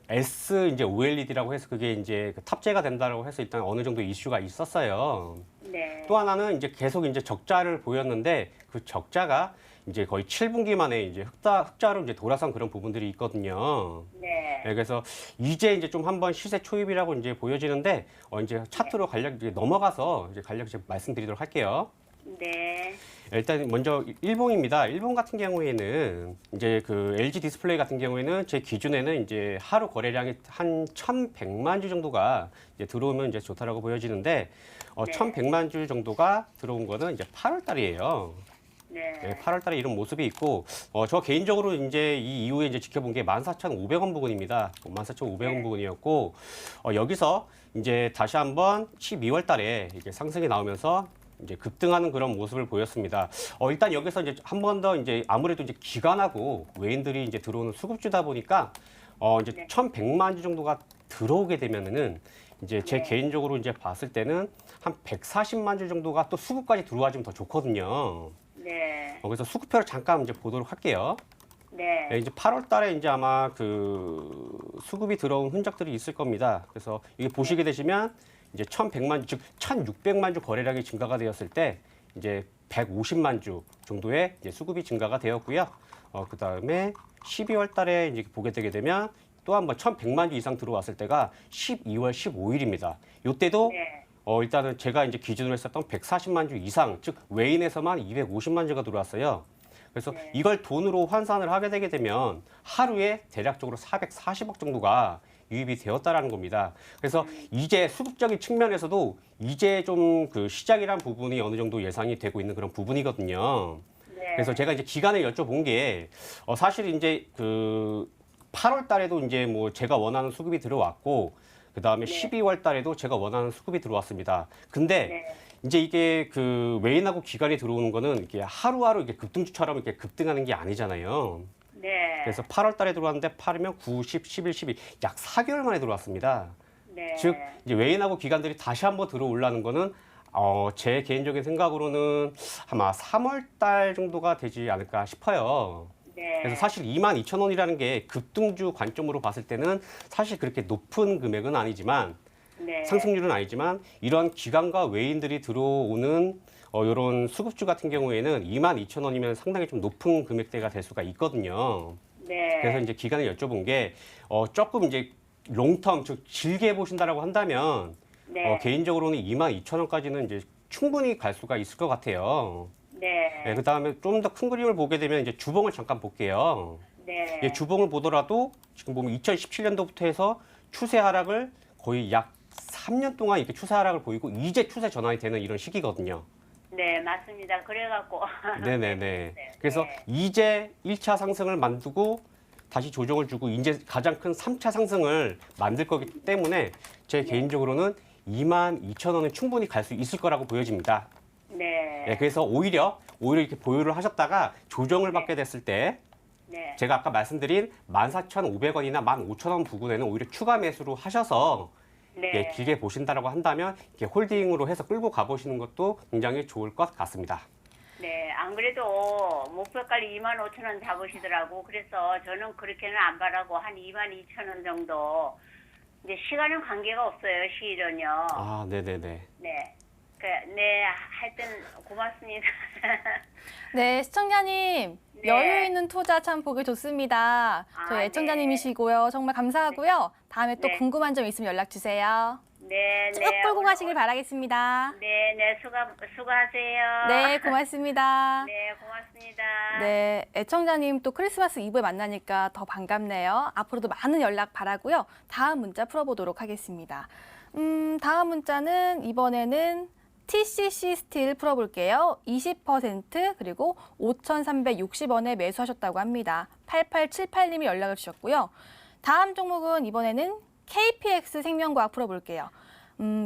S 이제 OLED라고 해서 그게 이제 탑재가 된다고 해서 일단 어느 정도 이슈가 있었어요. 네. 또 하나는 이제 계속 이제 적자를 보였는데 그 적자가 이제 거의 7분기 만에 이제 흑자로 이제 돌아선 그런 부분들이 있거든요. 네. 네, 그래서 이제 좀 한번 시세 초입이라고 이제 보여지는데 이제 차트로 간략 이제 넘어가서 이제 간략 이제 말씀드리도록 할게요. 네. 일단 먼저 일봉입니다. 일봉 같은 경우에는 이제 LG 디스플레이 같은 경우에는 제 기준에는 이제 하루 거래량이 한 1,100만 주 정도가 이제 들어오면 이제 좋다라고 보여지는데 네. 1,100만 주 정도가 들어온 거는 이제 8월 달이에요. 네. 네, 8월 달에 이런 모습이 있고 저 개인적으로 이제 이 이후에 이제 지켜본 게 14,500원 부근입니다. 14,500원 네. 부근이었고 여기서 이제 다시 한번 12월 달에 이제 상승이 나오면서 이제 급등하는 그런 모습을 보였습니다. 일단 여기서 이제 한 번 더 이제 아무래도 이제 기관하고 외인들이 이제 들어오는 수급주다 보니까 이제 네. 1,100만 주 정도가 들어오게 되면은 이제 제 네. 개인적으로 이제 봤을 때는 한 140만 주 정도가 또 수급까지 들어와주면 더 좋거든요. 네. 그래서 수급표를 잠깐 이제 보도록 할게요. 네. 이제 8월 달에 이제 아마 수급이 들어온 흔적들이 있을 겁니다. 그래서 이게 보시게 되시면 이제 1,100만 주, 즉 1,600만 주 거래량이 증가가 되었을 때 이제 150만 주 정도의 이제 수급이 증가가 되었고요. 그다음에 12월 달에 이제 보게 되게 되면 또 한 번 1,100만 주 이상 들어왔을 때가 12월 15일입니다. 이때도 네. 일단은 제가 이제 기준으로 했었던 140만 주 이상, 즉 외인에서만 250만 주가 들어왔어요. 그래서 네. 이걸 돈으로 환산을 하게 되게 되면 하루에 대략적으로 440억 정도가 유입이 되었다라는 겁니다. 그래서 이제 수급적인 측면에서도 이제 좀 그 시작이란 부분이 어느 정도 예상이 되고 있는 그런 부분이거든요. 네. 그래서 제가 이제 기간을 여쭤본 게 사실 이제 그 8월 달에도 이제 뭐 제가 원하는 수급이 들어왔고 그다음에 네. 12월 달에도 제가 원하는 수급이 들어왔습니다. 근데 네. 이제 이게 그 외인하고 기관이 들어오는 거는 이게 하루하루 이렇게 급등주처럼 이렇게 급등하는 게 아니잖아요. 네. 그래서 8월 달에 들어왔는데 8이면 9, 10, 11, 12, 약 4개월 만에 들어왔습니다. 네. 즉 이제 외인하고 기관들이 다시 한번 들어올라는 거는 제 개인적인 생각으로는 아마 3월 달 정도가 되지 않을까 싶어요. 네. 그래서 사실 22,000원이라는 게 급등주 관점으로 봤을 때는 사실 그렇게 높은 금액은 아니지만 네. 상승률은 아니지만 이런 기관과 외인들이 들어오는 이런 수급주 같은 경우에는 22,000원이면 상당히 좀 높은 금액대가 될 수가 있거든요. 네. 그래서 이제 기간을 여쭤본 게 조금 이제 롱텀 즉 길게 보신다라고 한다면 네. 개인적으로는 22,000원까지는 이제 충분히 갈 수가 있을 것 같아요. 네. 네, 그다음에 좀 더 큰 그림을 보게 되면 이제 주봉을 잠깐 볼게요. 네. 예, 주봉을 보더라도 지금 보면 2017년도부터 해서 추세 하락을 거의 약 3년 동안 이렇게 추세 하락을 보이고 이제 추세 전환이 되는 이런 시기거든요. 네, 맞습니다. 그래갖고. 네네네. 그래서 이제 1차 상승을 만들고 다시 조정을 주고 이제 가장 큰 3차 상승을 만들 거기 때문에 제 개인적으로는 22,000원은 충분히 갈 수 있을 거라고 보여집니다. 네. 네, 그래서 오히려 이렇게 보유를 하셨다가 조정을 받게 됐을 때 네. 제가 아까 말씀드린 14,500원이나 15,000원 부근에는 오히려 추가 매수로 하셔서 네. 길게 보신다라고 한다면 이렇게 홀딩으로 해서 끌고 가보시는 것도 굉장히 좋을 것 같습니다. 네, 안 그래도 목표가를 25,000원 잡으시더라고. 그래서 저는 그렇게는 안 바라고 한 22,000원 정도. 이제 시간은 관계가 없어요, 시일은요. 아, 네네네. 네. 네, 하여튼 고맙습니다. 네, 시청자님. 네. 여유 있는 투자 참 보기 좋습니다. 저희 아, 애청자님이시고요. 정말 감사하고요. 다음에 또 네. 궁금한 점 있으면 연락 주세요. 네, 쭉 네. 끌고 가시길 바라겠습니다. 네, 네, 수고하세요. 네, 고맙습니다. 네, 고맙습니다. 네, 애청자님 또 크리스마스 이브에 만나니까 더 반갑네요. 앞으로도 많은 연락 바라고요. 다음 문자 풀어보도록 하겠습니다. 다음 문자는 이번에는 TCC 스틸 풀어볼게요. 20% 그리고 5,360원에 매수하셨다고 합니다. 8878님이 연락을 주셨고요. 다음 종목은 이번에는 KPX 생명과학 풀어볼게요.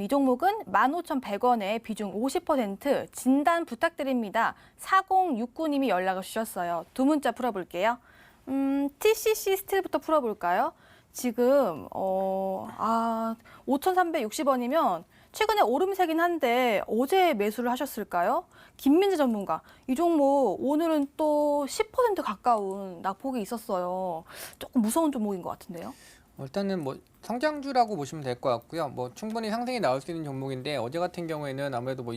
이 종목은 15,100원에 비중 50% 진단 부탁드립니다. 4069님이 연락을 주셨어요. 두 문자 풀어볼게요. TCC 스틸부터 풀어볼까요? 지금 5,360원이면 최근에 오름세긴 한데 어제 매수를 하셨을까요? 김민재 전문가, 이 종목 오늘은 또 10% 가까운 낙폭이 있었어요. 조금 무서운 종목인 것 같은데요. 일단은 뭐 성장주라고 보시면 될 것 같고요. 뭐 충분히 상승이 나올 수 있는 종목인데 어제 같은 경우에는 아무래도 뭐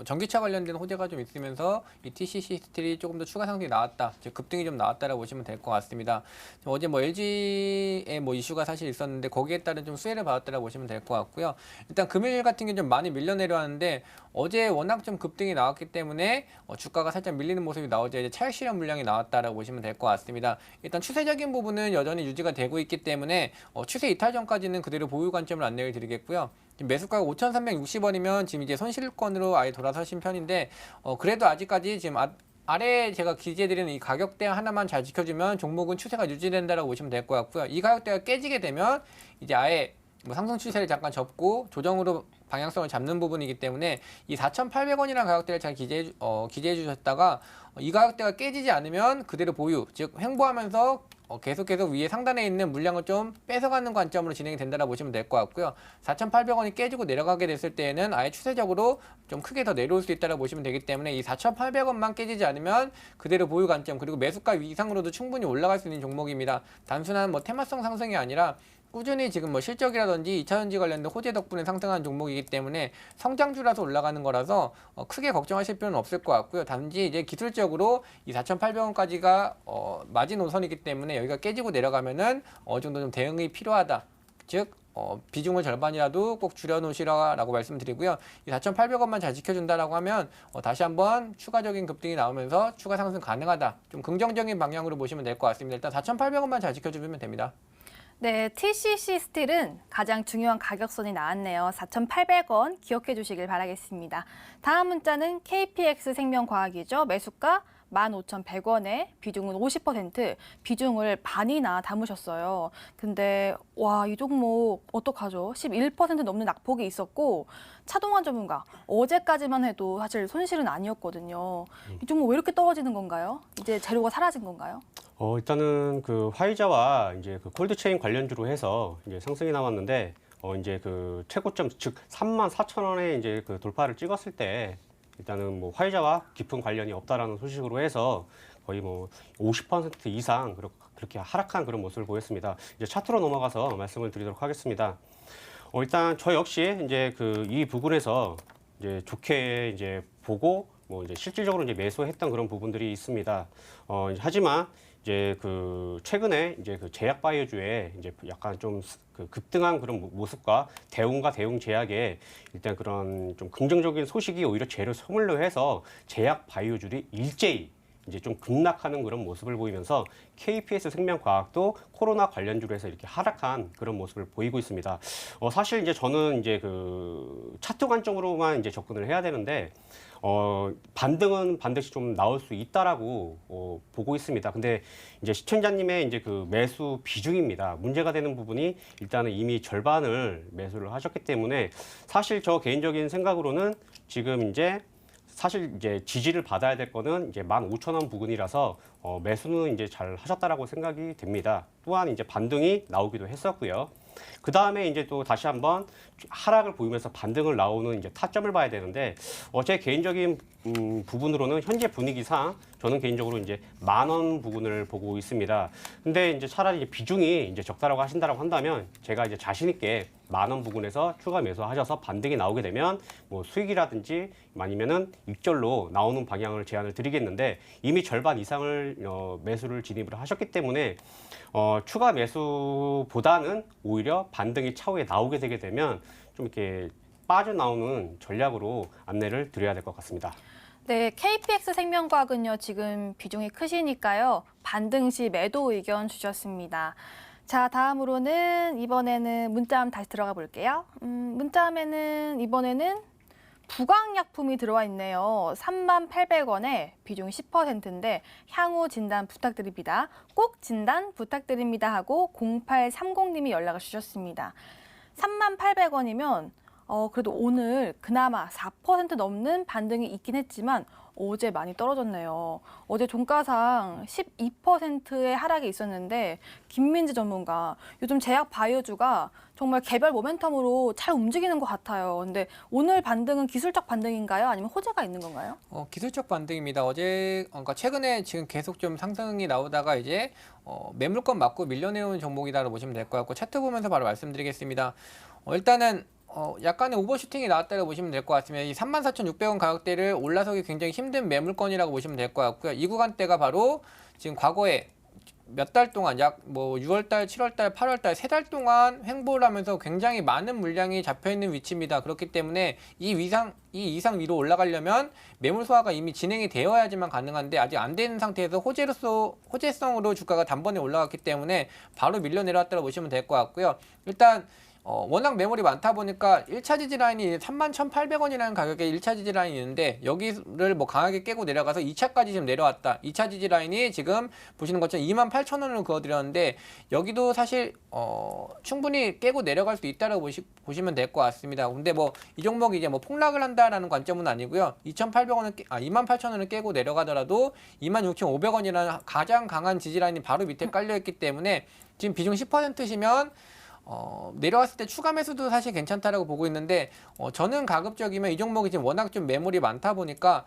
전기차 관련된 호재가 좀 있으면서 이 TCC 스틸이 조금 더 추가 상승이 나왔다, 즉 급등이 좀 나왔다라고 보시면 될 것 같습니다. 어제 뭐 LG의 뭐 이슈가 사실 있었는데 거기에 따른 좀 수혜를 받았다라고 보시면 될 것 같고요. 일단 금일 같은 경우 좀 많이 밀려 내려왔는데 어제 워낙 좀 급등이 나왔기 때문에 주가가 살짝 밀리는 모습이 나오자 이제 차익 실현 물량이 나왔다라고 보시면 될 것 같습니다. 일단 추세적인 부분은 여전히 유지가 되고 있기 때문에 추세 이탈 전까지는 그대로 보유 관점을 안내를 드리겠고요. 지금 매수가가 5,360원이면 지금 이제 손실권으로 아예 돌아서신 편인데 그래도 아직까지 지금 아래에 제가 기재드리는 이 가격대 하나만 잘 지켜주면 종목은 추세가 유지된다라고 보시면 될 것 같고요. 이 가격대가 깨지게 되면 이제 아예 뭐 상승 추세를 잠깐 접고 조정으로 방향성을 잡는 부분이기 때문에 이 4,800원이라는 가격대를 잘 기재해 주셨다가 이 가격대가 깨지지 않으면 그대로 보유, 즉 횡보하면서 계속 위에 상단에 있는 물량을 좀 뺏어가는 관점으로 진행이 된다고 보시면 될 것 같고요. 4,800원이 깨지고 내려가게 됐을 때에는 아예 추세적으로 좀 크게 더 내려올 수 있다고 보시면 되기 때문에 이 4,800원만 깨지지 않으면 그대로 보유 관점, 그리고 매수가 이상으로도 충분히 올라갈 수 있는 종목입니다. 단순한 뭐 테마성 상승이 아니라 꾸준히 지금 뭐 실적이라든지 2차전지 관련된 호재 덕분에 상승한 종목이기 때문에 성장주라서 올라가는 거라서 크게 걱정하실 필요는 없을 것 같고요. 단지 이제 기술적으로 이 4,800원까지가 마지노선이기 때문에 여기가 깨지고 내려가면은 어느 정도 좀 대응이 필요하다. 즉 비중을 절반이라도 꼭 줄여놓으시라고 말씀드리고요. 이 4,800원만 잘 지켜준다라고 하면 다시 한번 추가적인 급등이 나오면서 추가 상승 가능하다. 좀 긍정적인 방향으로 보시면 될 것 같습니다. 일단 4,800원만 잘 지켜주면 됩니다. 네, TCC 스틸은 가장 중요한 가격선이 나왔네요. 4,800원 기억해 주시길 바라겠습니다. 다음 문자는 KPX 생명과학이죠. 매수가 15,100원에 비중은 50%, 비중을 반이나 담으셨어요. 근데 와, 이 종목 어떡하죠? 11% 넘는 낙폭이 있었고 차동환 전문가 어제까지만 해도 사실 손실은 아니었거든요. 이 종목 왜 이렇게 떨어지는 건가요? 이제 재료가 사라진 건가요? 일단은 그 화이자와 이제 그 콜드체인 관련주로 해서 이제 상승이 나왔는데 이제 그 최고점 즉 34,000원에 이제 그 돌파를 찍었을 때 일단은 뭐 화이자와 깊은 관련이 없다라는 소식으로 해서 거의 뭐 50% 이상 그렇게 하락한 그런 모습을 보였습니다. 이제 차트로 넘어가서 말씀을 드리도록 하겠습니다. 일단 저 역시 이제 그 이 부분에서 이제 좋게 이제 보고 뭐 이제 실질적으로 이제 매수했던 그런 부분들이 있습니다. 하지만 이제 그 최근에 이제 그 제약 바이오주에 이제 약간 좀 그 급등한 그런 모습과 대웅과 대웅 제약에 일단 그런 좀 긍정적인 소식이 오히려 재료 소물로 해서 제약 바이오주들이 일제히 이제 좀 급락하는 그런 모습을 보이면서 KPS 생명과학도 코로나 관련주로 해서 이렇게 하락한 그런 모습을 보이고 있습니다. 사실 이제 저는 이제 그 차트 관점으로만 이제 접근을 해야 되는데 반등은 반드시 좀 나올 수 있다라고 보고 있습니다. 근데 이제 시청자님의 이제 그 매수 비중입니다. 문제가 되는 부분이 일단은 이미 절반을 매수를 하셨기 때문에 사실 저 개인적인 생각으로는 지금 이제 사실 이제 지지를 받아야 될 거는 이제 15,000원 부근이라서 매수는 이제 잘 하셨다라고 생각이 됩니다. 또한 이제 반등이 나오기도 했었고요. 그 다음에 이제 또 다시 한번 하락을 보이면서 반등을 나오는 이제 타점을 봐야 되는데 제 개인적인 부분으로는 현재 분위기상 저는 개인적으로 이제 10,000원 부분을 보고 있습니다. 근데 이제 차라리 이제 비중이 이제 적다라고 하신다라고 한다면 제가 이제 자신 있게 10,000원 부분에서 추가 매수하셔서 반등이 나오게 되면 뭐 수익이라든지 아니면은 익절로 나오는 방향을 제안을 드리겠는데 이미 절반 이상을 매수를 진입을 하셨기 때문에 추가 매수보다는 오히려 반등이 차후에 나오게 되게 되면 좀 이렇게 빠져나오는 전략으로 안내를 드려야 될 것 같습니다. 네, KPX 생명과학은요, 지금 비중이 크시니까요, 반등 시 매도 의견 주셨습니다. 자, 다음으로는 이번에는 문자함 다시 들어가 볼게요. 문자함에는 이번에는 부강약품이 들어와 있네요. 38,000원에 비중 10%인데 향후 진단 부탁드립니다. 꼭 진단 부탁드립니다 하고 0830님이 연락을 주셨습니다. 38,000원이면 그래도 오늘 그나마 4% 넘는 반등이 있긴 했지만 어제 많이 떨어졌네요. 어제 종가상 12%의 하락이 있었는데 김민재 전문가 요즘 제약 바이오주가 정말 개별 모멘텀으로 잘 움직이는 것 같아요. 근데 오늘 반등은 기술적 반등인가요? 아니면 호재가 있는 건가요? 기술적 반등입니다. 그러니까 최근에 지금 계속 좀 상승이 나오다가 이제 매물권 맞고 밀려내온 종목이다라고 보시면 될 것 같고 차트 보면서 바로 말씀드리겠습니다. 일단은 약간의 오버슈팅이 나왔다고 보시면 될 것 같습니다. 이 34,600원 가격대를 올라서기 굉장히 힘든 매물권이라고 보시면 될 것 같고요. 이 구간대가 바로 지금 과거에 몇 달 동안 약 뭐 6월달, 7월달, 8월달 3달 동안 횡보를 하면서 굉장히 많은 물량이 잡혀 있는 위치입니다. 그렇기 때문에 이 이상 위로 올라가려면 매물 소화가 이미 진행이 되어야지만 가능한데 아직 안 되는 상태에서 호재성으로 주가가 단번에 올라갔기 때문에 바로 밀려 내려왔다고 보시면 될 것 같고요. 일단 워낙 매물이 많다 보니까 1차 지지 라인이 31,800원이라는 가격에 1차 지지 라인이 있는데 여기를 뭐 강하게 깨고 내려가서 2차까지 지금 내려왔다. 2차 지지 라인이 지금 보시는 것처럼 28,000원으로 그어드렸는데 여기도 사실 충분히 깨고 내려갈 수 있다라고 보시면 될 것 같습니다. 근데 뭐 이 종목이 이제 뭐 폭락을 한다라는 관점은 아니고요. 28,000원을 깨고 내려가더라도 26,500원이라는 가장 강한 지지 라인이 바로 밑에 깔려 있기 때문에 지금 비중 10%시면 내려왔을 때 추가 매수도 사실 괜찮다라고 보고 있는데 저는 가급적이면 이 종목이 지금 워낙 좀 매물이 많다 보니까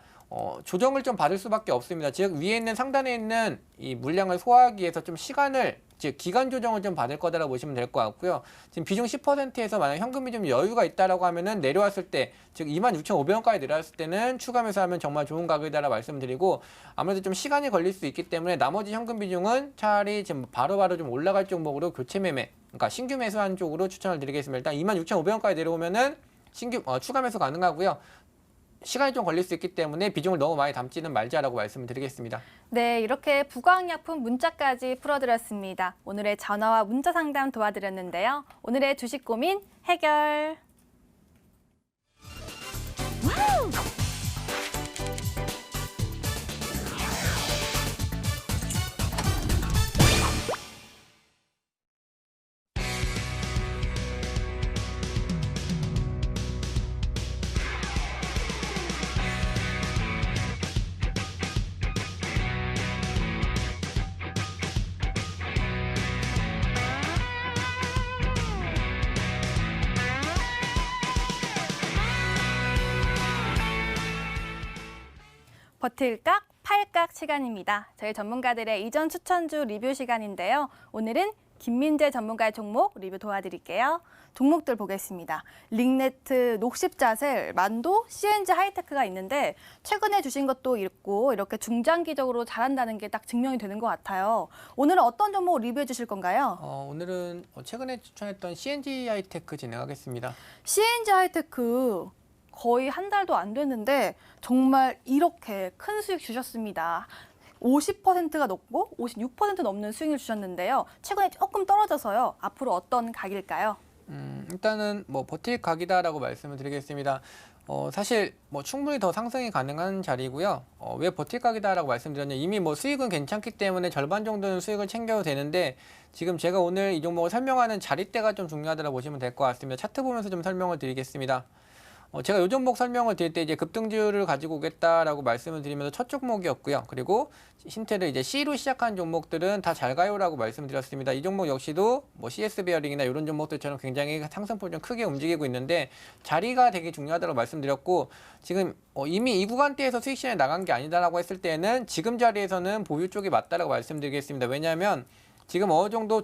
조정을 좀 받을 수밖에 없습니다. 즉 위에 있는 상단에 있는 이 물량을 소화하기 위해서 좀 시간을 즉 기간 조정을 좀 받을 거다라고 보시면 될 것 같고요. 지금 비중 10%에서 만약 현금이 좀 여유가 있다라고 하면은 내려왔을 때, 즉 26,500원까지 내려왔을 때는 추가 매수하면 정말 좋은 가격이다라고 말씀드리고, 아무래도 좀 시간이 걸릴 수 있기 때문에 나머지 현금 비중은 차라리 지금 바로바로 좀 올라갈 종목으로 교체 매매, 그러니까 신규 매수한 쪽으로 추천을 드리겠습니다. 일단 26,500원까지 내려오면은 신규 추가 매수 가능하고요. 시간이 좀 걸릴 수 있기 때문에 비중을 너무 많이 담지는 말자라고 말씀을 드리겠습니다. 네, 이렇게 부광약품 문자까지 풀어드렸습니다. 오늘의 전화와 문자 상담 도와드렸는데요. 오늘의 주식 고민 해결. 버틸각, 팔각 시간입니다. 저희 전문가들의 이전 추천주 리뷰 시간인데요. 오늘은 김민재 전문가의 종목 리뷰 도와드릴게요. 종목들 보겠습니다. 링네트, 녹십자셀, 만도, CNG 하이테크가 있는데 최근에 주신 것도 있고 이렇게 중장기적으로 잘한다는 게 딱 증명이 되는 것 같아요. 오늘은 어떤 종목 리뷰해 주실 건가요? 오늘은 최근에 추천했던 CNG 하이테크 진행하겠습니다. CNG 하이테크 거의 한 달도 안 됐는데 정말 이렇게 큰 수익 주셨습니다. 50%가 넘고 56% 넘는 수익을 주셨는데요. 최근에 조금 떨어져서요. 앞으로 어떤 각일까요? 일단은 뭐 버틸 각이다라고 말씀을 드리겠습니다. 사실 뭐 충분히 더 상승이 가능한 자리고요. 왜 버틸 각이다라고 말씀드렸냐? 이미 뭐 수익은 괜찮기 때문에 절반 정도는 수익을 챙겨도 되는데 지금 제가 오늘 이 종목을 설명하는 자리대가 좀 중요하다고 보시면 될 것 같습니다. 차트 보면서 좀 설명을 드리겠습니다. 제가 이 종목 설명을 드릴 때 이제 급등주를 가지고 오겠다라고 말씀을 드리면서 첫 종목이었고요. 그리고 힌트를 이제 C로 시작한 종목들은 다 잘 가요라고 말씀드렸습니다. 이 종목 역시도 뭐 CS 베어링이나 이런 종목들처럼 굉장히 상승폭이 좀 크게 움직이고 있는데 자리가 되게 중요하다고 말씀드렸고 지금 이미 이 구간대에서 수익 시장에 나간 게 아니다라고 했을 때는 지금 자리에서는 보유 쪽이 맞다라고 말씀드리겠습니다. 왜냐하면 지금 어느 정도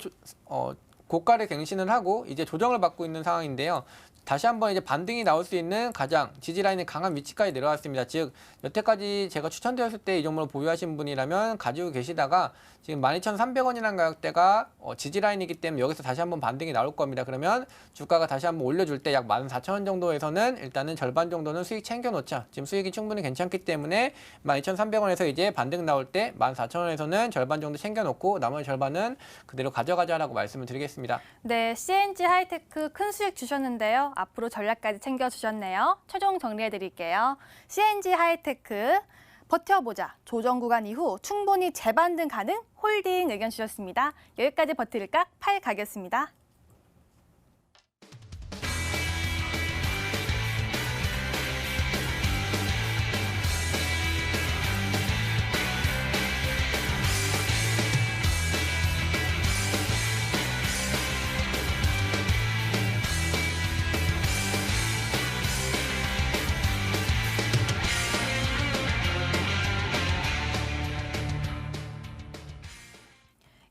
고가를 갱신을 하고 이제 조정을 받고 있는 상황인데요. 다시 한번 이제 반등이 나올 수 있는 가장 지지라인이 강한 위치까지 내려왔습니다. 즉 여태까지 제가 추천드렸을 때 이 종목을 보유하신 분이라면 가지고 계시다가 지금 12,300원이라는 가격대가 지지라인이기 때문에 여기서 다시 한번 반등이 나올 겁니다. 그러면 주가가 다시 한번 올려줄 때 약 14,000원 정도에서는 일단은 절반 정도는 수익 챙겨놓자. 지금 수익이 충분히 괜찮기 때문에 12,300원에서 이제 반등 나올 때 14,000원에서는 절반 정도 챙겨놓고 나머지 절반은 그대로 가져가자라고 말씀을 드리겠습니다. 네, CNG 하이테크 큰 수익 주셨는데요. 앞으로 전략까지 챙겨주셨네요. 최종 정리해드릴게요. CNG 하이테크 버텨보자. 조정 구간 이후 충분히 재반등 가능 홀딩 의견 주셨습니다. 여기까지 버틸각 8각이었습니다.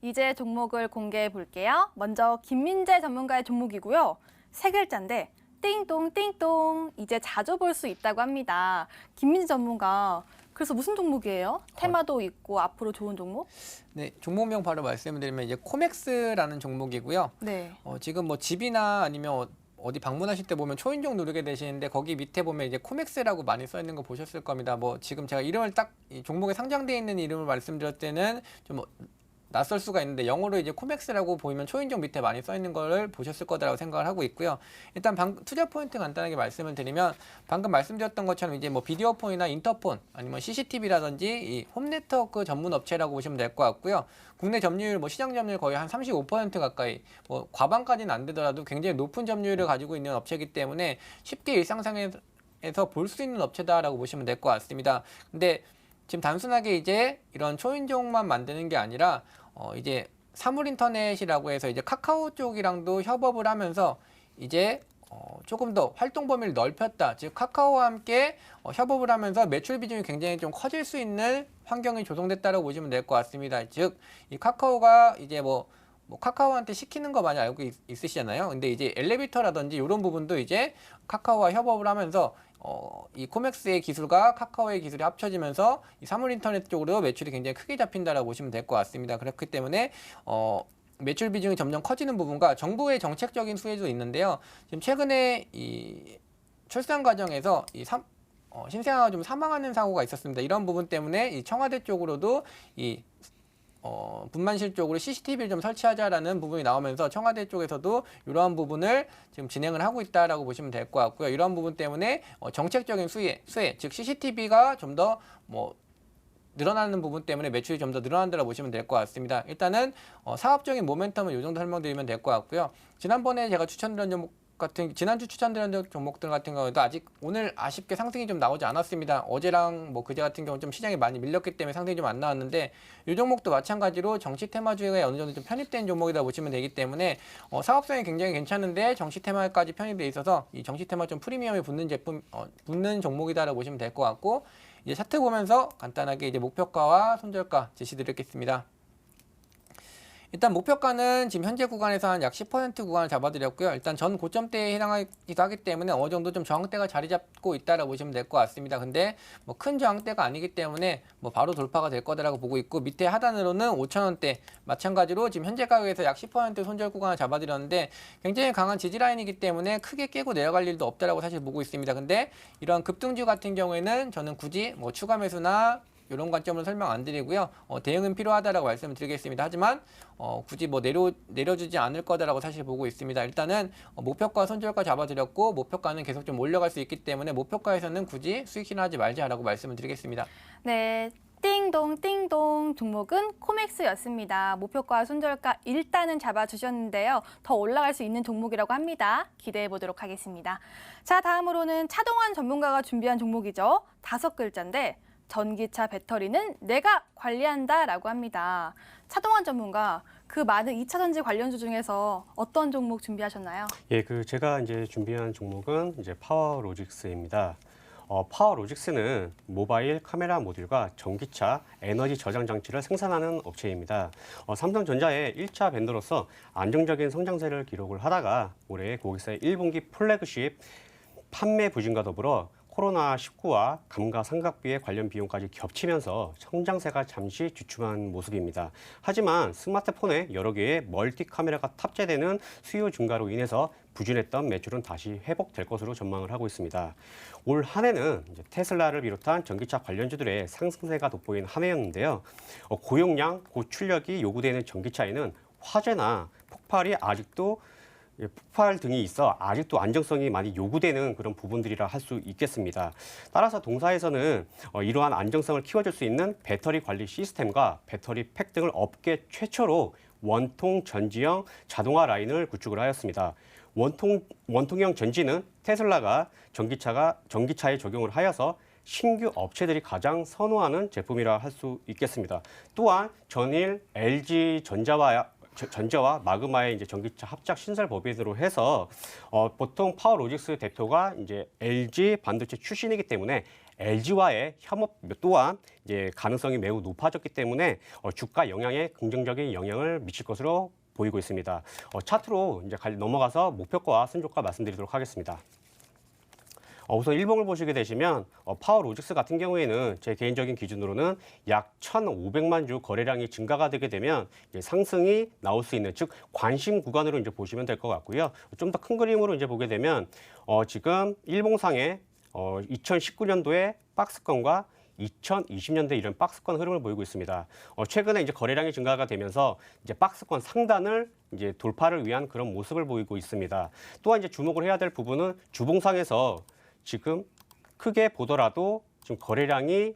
이제 종목을 공개해 볼게요. 먼저 김민재 전문가의 종목이고요. 세 글자인데 띵동 띵동 이제 자주 볼 수 있다고 합니다. 김민재 전문가 그래서 무슨 종목이에요? 테마도 있고 앞으로 좋은 종목? 네, 종목명 바로 말씀을 드리면 이제 코맥스라는 종목이고요. 네. 지금 뭐 집이나 아니면 어디 방문하실 때 보면 초인종 누르게 되시는데 거기 밑에 보면 이제 코맥스라고 많이 써 있는 거 보셨을 겁니다. 뭐 지금 제가 이름을 딱 이 종목에 상장되어 있는 이름을 말씀드릴 때는 좀 낯설 수가 있는데 영어로 이제 코맥스라고 보이면 초인종 밑에 많이 써 있는 걸 보셨을 거라고 생각을 하고 있고요. 일단 투자 포인트 간단하게 말씀을 드리면 방금 말씀드렸던 것처럼 이제 뭐 비디오 폰이나 인터폰 아니면 CCTV라든지 이 홈 네트워크 전문 업체라고 보시면 될 것 같고요. 국내 점유율 뭐 시장 점유율 거의 한 35% 가까이 뭐 과반까지는 안 되더라도 굉장히 높은 점유율을 가지고 있는 업체이기 때문에 쉽게 일상생활에서 볼 수 있는 업체다라고 보시면 될 것 같습니다. 근데 지금 단순하게 이제 이런 초인종만 만드는 게 아니라 이제 사물인터넷이라고 해서 이제 카카오 쪽이랑도 협업을 하면서 이제 조금 더 활동 범위를 넓혔다. 즉 카카오와 함께 협업을 하면서 매출 비중이 굉장히 좀 커질 수 있는 환경이 조성됐다고 보시면 될 것 같습니다. 즉 이 카카오가 이제 뭐 뭐 카카오한테 시키는 거 많이 알고 있으시잖아요. 근데 이제 엘리베이터라든지 이런 부분도 이제 카카오와 협업을 하면서 이 코맥스의 기술과 카카오의 기술이 합쳐지면서 이 사물 인터넷 쪽으로 매출이 굉장히 크게 잡힌다라고 보시면 될 것 같습니다. 그렇기 때문에 매출 비중이 점점 커지는 부분과 정부의 정책적인 수혜도 있는데요. 지금 최근에 이 출산 과정에서 신생아가 좀 사망하는 사고가 있었습니다. 이런 부분 때문에 이 청와대 쪽으로도 이 분만실 쪽으로 CCTV를 좀 설치하자라는 부분이 나오면서 청와대 쪽에서도 이러한 부분을 지금 진행을 하고 있다라고 보시면 될 것 같고요. 이런 부분 때문에 정책적인 수혜, 즉 CCTV가 좀 더 늘어나는 부분 때문에 매출이 좀 더 늘어난다고 보시면 될 것 같습니다. 일단은 사업적인 모멘텀은 이 정도 설명드리면 될 것 같고요. 지난번에 제가 추천드린 지난주 추천드린 종목들 같은 경우에도 아직 오늘 아쉽게 상승이 좀 나오지 않았습니다. 어제랑 뭐 그제 같은 경우 좀 시장이 많이 밀렸기 때문에 상승이 좀 안 나왔는데 이 종목도 마찬가지로 정치 테마주에 어느 정도 좀 편입된 종목이다 보시면 되기 때문에 사업성이 굉장히 괜찮은데 정치 테마까지 편입돼 있어서 이 정치 테마 좀 프리미엄이 붙는 종목이다라고 보시면 될 것 같고 이제 차트 보면서 간단하게 이제 목표가와 손절가 제시드리겠습니다. 일단 목표가는 지금 현재 구간에서 한 약 10% 구간을 잡아드렸고요. 일단 전 고점대에 해당하기도 하기 때문에 어느 정도 좀 저항대가 자리 잡고 있다라고 보시면 될 것 같습니다. 근데 뭐 큰 저항대가 아니기 때문에 뭐 바로 돌파가 될 거다라고 보고 있고 밑에 하단으로는 5,000원대 마찬가지로 지금 현재 가격에서 약 10% 손절 구간을 잡아드렸는데 굉장히 강한 지지 라인이기 때문에 크게 깨고 내려갈 일도 없다라고 사실 보고 있습니다. 근데 이런 급등주 같은 경우에는 저는 굳이 뭐 추가 매수나 이런 관점을 설명 안 드리고요. 대응은 필요하다라고 말씀을 드리겠습니다. 하지만 굳이 뭐 내려주지 않을 거다라고 사실 보고 있습니다. 일단은 목표가 손절가 잡아드렸고 목표가는 계속 좀 올라갈 수 있기 때문에 목표가에서는 굳이 수익 실현하지 말자라고 말씀을 드리겠습니다. 네. 띵동 띵동 종목은 코맥스였습니다. 목표가 손절가 일단은 잡아주셨는데요. 더 올라갈 수 있는 종목이라고 합니다. 기대해 보도록 하겠습니다. 자, 다음으로는 차동환 전문가가 준비한 종목이죠. 5글자인데 전기차 배터리는 내가 관리한다라고 합니다. 차동환 전문가, 그 많은 2차 전지 관련주 중에서 어떤 종목 준비하셨나요? 예, 제가 이제 준비한 종목은 이제 파워로직스입니다. 파워로직스는 모바일 카메라 모듈과 전기차 에너지 저장 장치를 생산하는 업체입니다. 삼성전자의 1차 벤더로서 안정적인 성장세를 기록을 하다가 올해 고객사의 1분기 플래그십 판매 부진과 더불어 코로나19와 감가상각비의 관련 비용까지 겹치면서 성장세가 잠시 주춤한 모습입니다. 하지만 스마트폰에 여러 개의 멀티 카메라가 탑재되는 수요 증가로 인해서 부진했던 매출은 다시 회복될 것으로 전망을 하고 있습니다. 올 한 해는 이제 테슬라를 비롯한 전기차 관련주들의 상승세가 돋보인 한 해였는데요. 고용량, 고출력이 요구되는 전기차에는 화재나 폭발 등이 있어 아직도 안정성이 많이 요구되는 그런 부분들이라 할 수 있겠습니다. 따라서 동사에서는 이러한 안정성을 키워줄 수 있는 배터리 관리 시스템과 배터리 팩 등을 업계 최초로 원통 전지형 자동화 라인을 구축을 하였습니다. 원통형 전지는 테슬라가 전기차에 적용을 하여서 신규 업체들이 가장 선호하는 제품이라 할 수 있겠습니다. 또한 전일 전자와 마그마의 이제 전기차 합작 신설 법인으로 해서 보통 파워로직스 대표가 이제 LG 반도체 출신이기 때문에 LG와의 협업 또한 이제 가능성이 매우 높아졌기 때문에 주가 영향에 긍정적인 영향을 미칠 것으로 보이고 있습니다. 차트로 이제 넘어가서 목표가와 순조가 말씀드리도록 하겠습니다. 우선 일봉을 보시게 되시면 파워로직스 같은 경우에는 제 개인적인 기준으로는 약 1,500만 주 거래량이 증가가 되게 되면 이제 상승이 나올 수 있는 즉 관심 구간으로 이제 보시면 될 것 같고요. 좀 더 큰 그림으로 이제 보게 되면 지금 일봉상에 2019년도에 박스권과 2020년대 이런 박스권 흐름을 보이고 있습니다. 최근에 이제 거래량이 증가가 되면서 이제 박스권 상단을 이제 돌파를 위한 그런 모습을 보이고 있습니다. 또한 이제 주목을 해야 될 부분은 주봉상에서 지금 크게 보더라도 지금 거래량이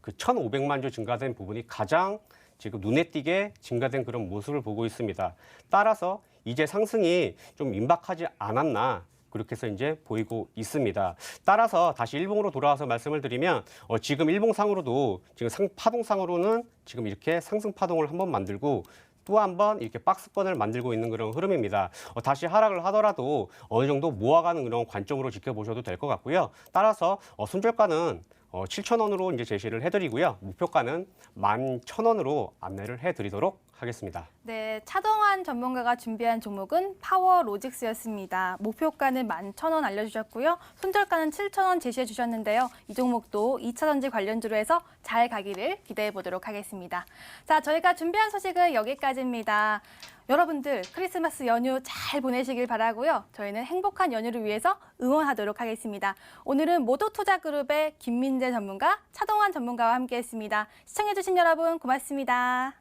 1,500만 주 증가된 부분이 가장 지금 눈에 띄게 증가된 그런 모습을 보고 있습니다. 따라서 이제 상승이 좀 임박하지 않았나 그렇게 해서 이제 보이고 있습니다. 따라서 다시 일봉으로 돌아와서 말씀을 드리면 지금 일봉상으로도 지금 파동상으로는 지금 이렇게 상승 파동을 한번 만들고 또 한 번 이렇게 박스권을 만들고 있는 그런 흐름입니다. 다시 하락을 하더라도 어느 정도 모아가는 그런 관점으로 지켜보셔도 될 것 같고요. 따라서 손절가는 7,000원으로 이제 제시를 해드리고요. 목표가는 11,000원으로 안내를 해드리도록 하겠습니다. 네, 차동환 전문가가 준비한 종목은 파워 로직스였습니다. 목표가는 11,000원 알려주셨고요. 손절가는 7,000원 제시해 주셨는데요. 이 종목도 2차전지 관련주로 해서 잘 가기를 기대해 보도록 하겠습니다. 자, 저희가 준비한 소식은 여기까지입니다. 여러분들 크리스마스 연휴 잘 보내시길 바라고요. 저희는 행복한 연휴를 위해서 응원하도록 하겠습니다. 오늘은 모도투자그룹의 김민재 전문가, 차동환 전문가와 함께했습니다. 시청해주신 여러분 고맙습니다.